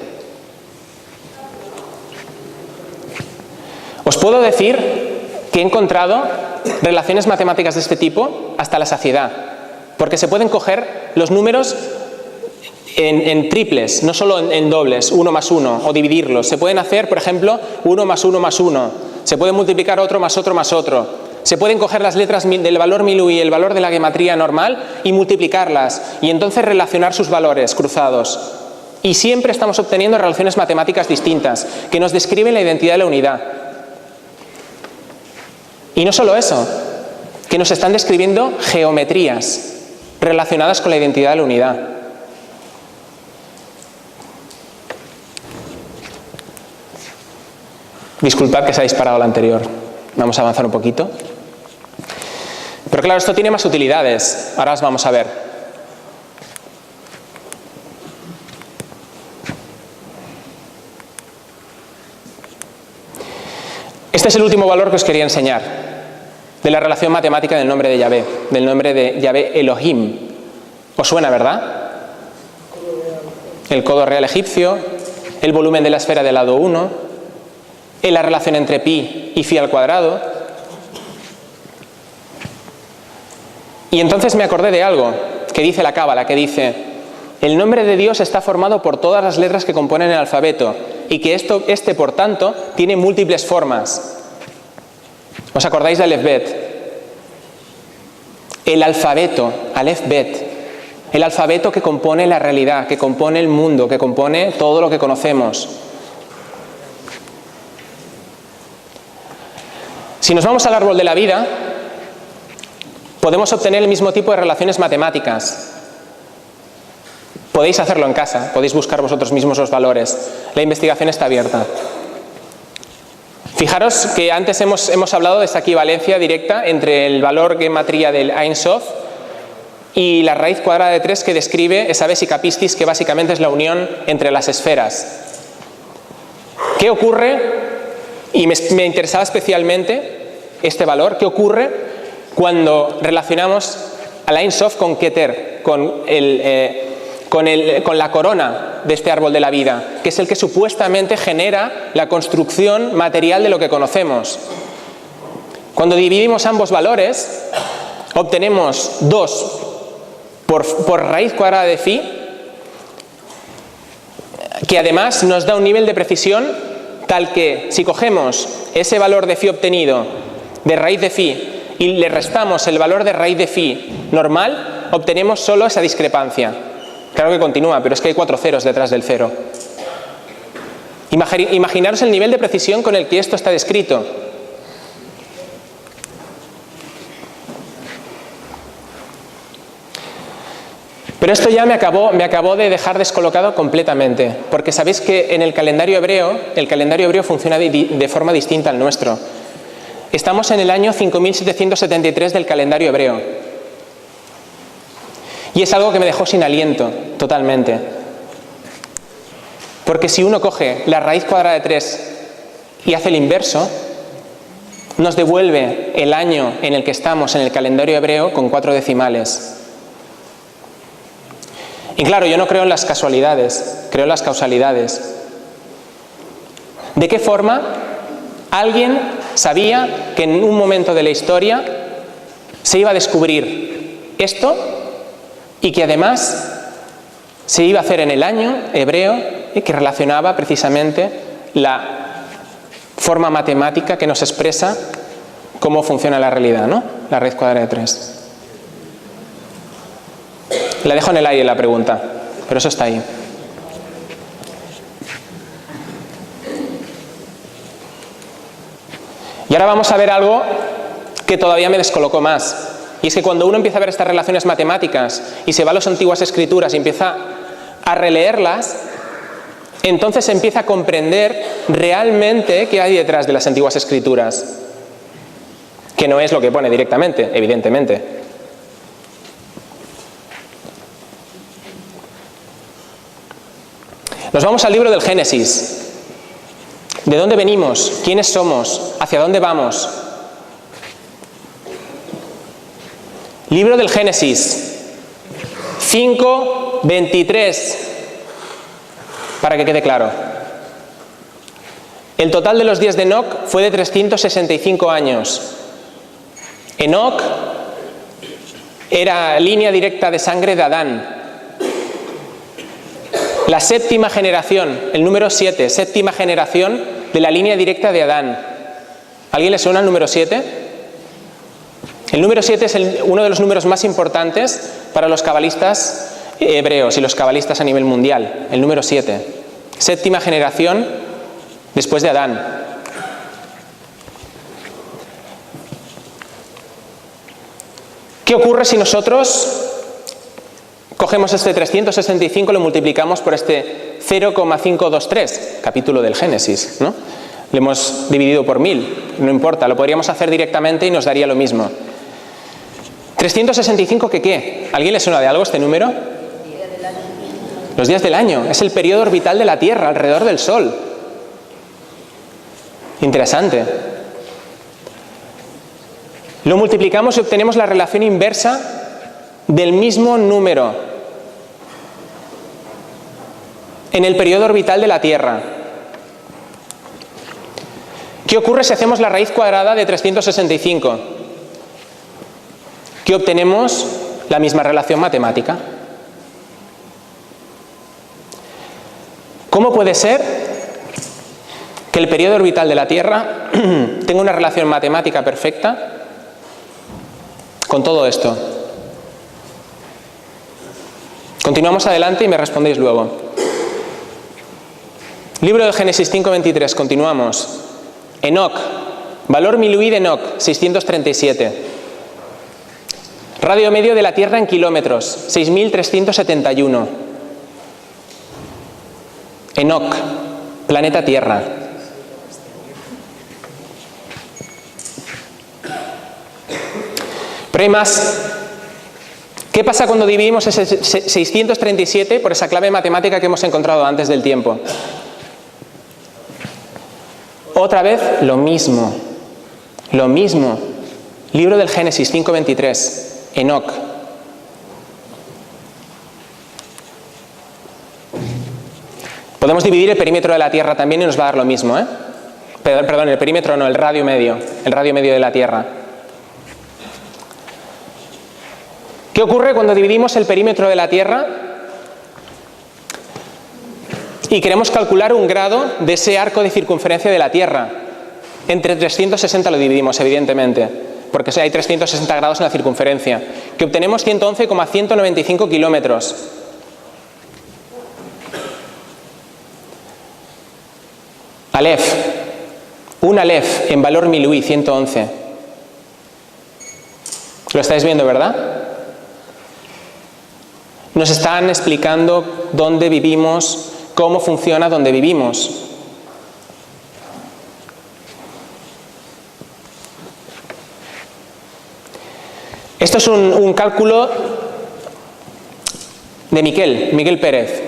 Os puedo decir que he encontrado relaciones matemáticas de este tipo hasta la saciedad, porque se pueden coger los números en triples, no solo en dobles, 1 más 1, o dividirlos. Se pueden hacer, por ejemplo, 1 más 1 más 1. Se puede multiplicar otro más otro más otro. Se pueden coger las letras del valor Milú y el valor de la gematría normal y multiplicarlas, y entonces relacionar sus valores cruzados. Y siempre estamos obteniendo relaciones matemáticas distintas, que nos describen la identidad de la unidad. Y no solo eso, que nos están describiendo geometrías relacionadas con la identidad de la unidad. Disculpad que se ha disparado la anterior. Vamos a avanzar un poquito. Pero claro, esto tiene más utilidades. Ahora las vamos a ver. Este es el último valor que os quería enseñar de la relación matemática del nombre de Yahvé, del nombre de Yahvé Elohim. ¿Os suena, verdad? El codo real egipcio, el volumen de la esfera del lado 1, la relación entre pi y phi al cuadrado. Y entonces me acordé de algo que dice la Cábala, que dice: el nombre de Dios está formado por todas las letras que componen el alfabeto, y que este, por tanto, tiene múltiples formas. ¿Os acordáis de Aleph Bet? El alfabeto, Aleph Bet, el alfabeto que compone la realidad, que compone el mundo, que compone todo lo que conocemos. Si nos vamos al árbol de la vida, podemos obtener el mismo tipo de relaciones matemáticas. Podéis hacerlo en casa, podéis buscar vosotros mismos los valores. La investigación está abierta. Fijaros que antes hemos hablado de esta equivalencia directa entre el valor gematría del Ein Sof y la raíz cuadrada de 3 que describe esa vesica pistis, que básicamente es la unión entre las esferas. ¿Qué ocurre? Y me interesaba especialmente este valor. ¿Qué ocurre cuando relacionamos al Ein Sof con Keter, con la corona de este árbol de la vida, que es el que supuestamente genera la construcción material de lo que conocemos? Cuando dividimos ambos valores, obtenemos 2 por raíz cuadrada de phi, que además nos da un nivel de precisión tal que si cogemos ese valor de phi obtenido de raíz de phi y le restamos el valor de raíz de phi normal, obtenemos solo esa discrepancia. Claro que continúa, pero es que hay 4 ceros detrás del 0. Imaginaros el nivel de precisión con el que esto está descrito. Pero esto ya me acabó de dejar descolocado completamente, porque sabéis que en el calendario hebreo funciona de forma distinta al nuestro. Estamos en el año 5773 del calendario hebreo. Y es algo que me dejó sin aliento, totalmente. Porque si uno coge la raíz cuadrada de 3 y hace el inverso, nos devuelve el año en el que estamos en el calendario hebreo con 4 decimales. Y claro, yo no creo en las casualidades, creo en las causalidades. ¿De qué forma alguien sabía que en un momento de la historia se iba a descubrir esto y que además se iba a hacer en el año hebreo y que relacionaba precisamente la forma matemática que nos expresa cómo funciona la realidad, ¿no? La raíz cuadrada de 3. La dejo en el aire la pregunta, pero eso está ahí. Y ahora vamos a ver algo que todavía me descolocó más. Y es que cuando uno empieza a ver estas relaciones matemáticas y se va a las antiguas escrituras y empieza a releerlas, entonces empieza a comprender realmente qué hay detrás de las antiguas escrituras. Que no es lo que pone directamente, evidentemente. Nos vamos al libro del Génesis. ¿De dónde venimos? ¿Quiénes somos? ¿Hacia dónde vamos? Libro del Génesis 5:23, para que quede claro. El total de los días de Enoc fue de 365 años. Enoc era línea directa de sangre de Adán. La séptima generación, el número 7, séptima generación de la línea directa de Adán. ¿A alguien le suena el número 7? El número 7 es uno de los números más importantes para los cabalistas hebreos y los cabalistas a nivel mundial. El número 7. Séptima generación después de Adán. ¿Qué ocurre si nosotros cogemos este 365 y lo multiplicamos por este 0,523, capítulo del Génesis, ¿no? Lo hemos dividido por 1000, no importa, lo podríamos hacer directamente y nos daría lo mismo. 365, ¿qué? ¿A alguien le suena de algo este número? Los días del año. Es el periodo orbital de la Tierra alrededor del Sol. Interesante. Lo multiplicamos y obtenemos la relación inversa del mismo número en el periodo orbital de la Tierra. ¿Qué ocurre si hacemos la raíz cuadrada de 365? Que obtenemos la misma relación matemática. ¿Cómo puede ser que el periodo orbital de la Tierra tenga una relación matemática perfecta con todo esto? Continuamos adelante y me respondéis luego. Libro de Génesis 5:23, continuamos. Enoc, valor Milui de Enoc, 637. Radio medio de la Tierra en kilómetros, 6.371. Enoc, planeta Tierra. Pero hay más. ¿Qué pasa cuando dividimos ese 637 por esa clave matemática que hemos encontrado antes del tiempo? Otra vez lo mismo. Libro del Génesis 5:23. Enoc. Podemos dividir el perímetro de la Tierra también y nos va a dar lo mismo, ¿eh? Perdón, el perímetro no, el radio medio de la Tierra. ¿Qué ocurre cuando dividimos el perímetro de la Tierra y queremos calcular un grado de ese arco de circunferencia de la Tierra? Entre 360 lo dividimos, evidentemente, porque hay 360 grados en la circunferencia, que obtenemos 111,195 kilómetros. Aleph, un Aleph en valor Milui, 111. ¿Lo estáis viendo, verdad? Nos están explicando dónde vivimos, cómo funciona donde vivimos. Esto es un cálculo de Miquel Pérez,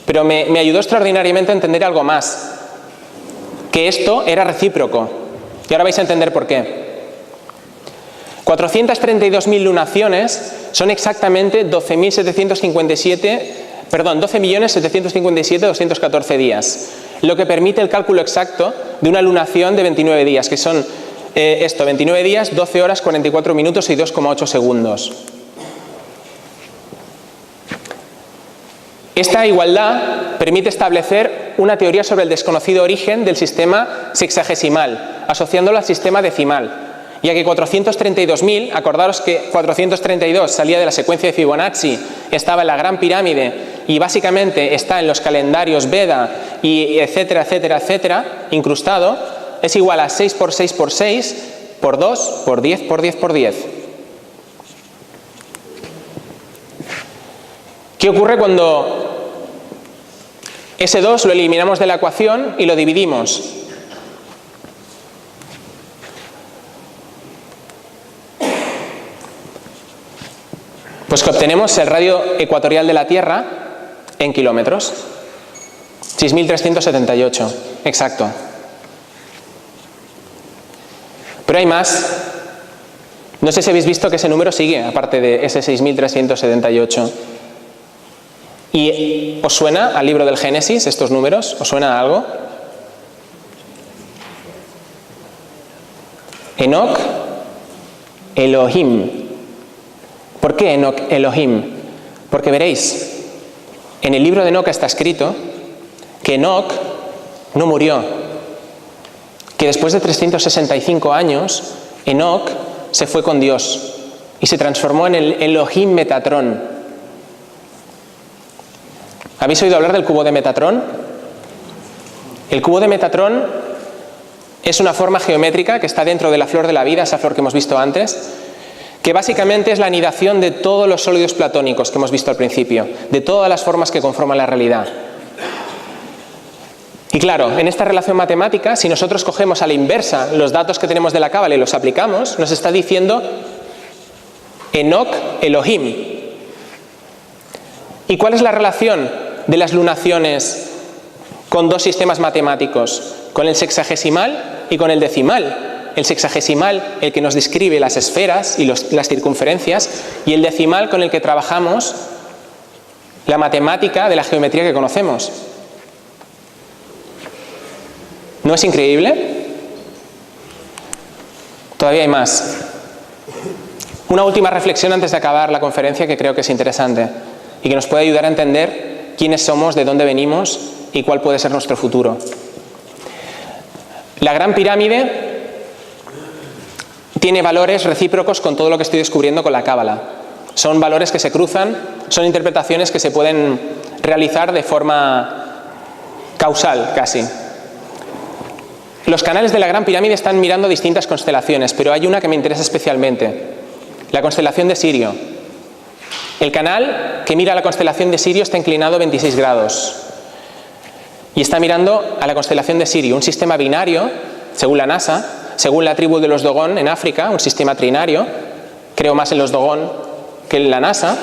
pero me ayudó extraordinariamente a entender algo más, que esto era recíproco, y ahora vais a entender por qué. 432.000 lunaciones son exactamente 12.757.214 días, lo que permite el cálculo exacto de una lunación de 29 días, que son 29 días, 12 horas, 44 minutos y 2,8 segundos. Esta igualdad permite establecer una teoría sobre el desconocido origen del sistema sexagesimal, asociándolo al sistema decimal, ya que 432.000, acordaros que 432 salía de la secuencia de Fibonacci, estaba en la Gran Pirámide y básicamente está en los calendarios Veda y etcétera, etcétera, etcétera, incrustado, es igual a 6 por 6 por 6 por 2 por 10 por 10 por 10. ¿Qué ocurre cuando ese 2 lo eliminamos de la ecuación y lo dividimos? Pues que obtenemos el radio ecuatorial de la Tierra en kilómetros. 6.378, exacto. Pero hay más. No sé si habéis visto que ese número sigue, aparte de ese 6.378. ¿Y os suena al libro del Génesis estos números? ¿Os suena a algo? Enoc, Elohim. ¿Por qué Enoc, Elohim? Porque veréis, en el libro de Enoc está escrito que Enoc no murió, que después de 365 años, Enoc se fue con Dios y se transformó en el Elohim Metatrón. ¿Habéis oído hablar del cubo de Metatrón? El cubo de Metatrón es una forma geométrica que está dentro de la flor de la vida, esa flor que hemos visto antes, que básicamente es la anidación de todos los sólidos platónicos que hemos visto al principio, de todas las formas que conforman la realidad. Y claro, en esta relación matemática, si nosotros cogemos a la inversa los datos que tenemos de la Cábala y los aplicamos, nos está diciendo Enoc, Elohim. ¿Y cuál es la relación de las lunaciones con dos sistemas matemáticos? Con el sexagesimal y con el decimal. El sexagesimal, el que nos describe las esferas y las circunferencias, y el decimal con el que trabajamos la matemática de la geometría que conocemos. ¿No es increíble? Todavía hay más. Una última reflexión antes de acabar la conferencia que creo que es interesante y que nos puede ayudar a entender quiénes somos, de dónde venimos y cuál puede ser nuestro futuro. La Gran Pirámide tiene valores recíprocos con todo lo que estoy descubriendo con la Cábala. Son valores que se cruzan, son interpretaciones que se pueden realizar de forma causal casi. Los canales de la Gran Pirámide están mirando distintas constelaciones, pero hay una que me interesa especialmente, la constelación de Sirio. El canal que mira la constelación de Sirio está inclinado 26 grados y está mirando a la constelación de Sirio, un sistema binario, según la NASA, según la tribu de los Dogon en África, un sistema trinario. Creo más en los Dogon que en la NASA,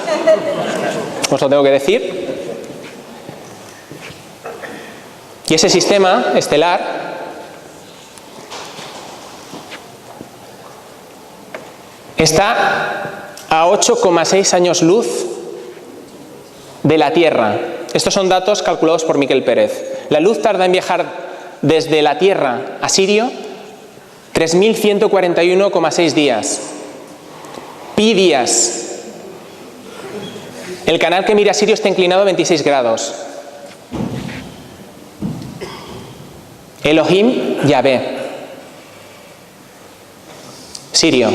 os lo tengo que decir. Y ese sistema estelar está a 8,6 años luz de la Tierra. Estos son datos calculados por Miquel Pérez. La luz tarda en viajar desde la Tierra a Sirio 3.141,6 días. Pi días. El canal que mira a Sirio está inclinado a 26 grados. Elohim, Yahvé. Sirio.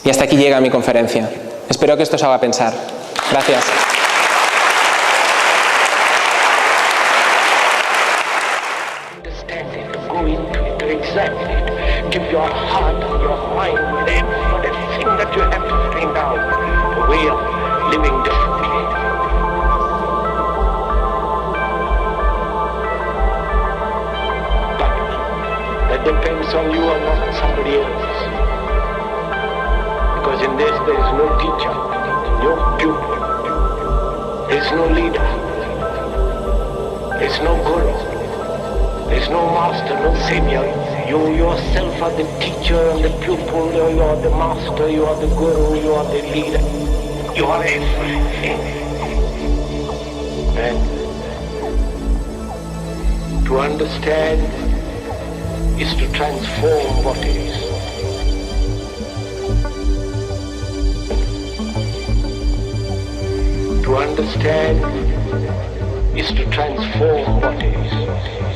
Y hasta aquí llega mi conferencia. Espero que esto os haga pensar. Gracias. Understand it, go into it, to exact it. Give your heart and your mind with it. depends on you and not somebody else. Because in this there is no teacher, no pupil, there's no leader, there's no guru, there's no master, no savior. You yourself are the teacher and the pupil, you are the master, you are the guru, you are the leader, you are everything. And to understand is to transform what is. To understand is to transform what is.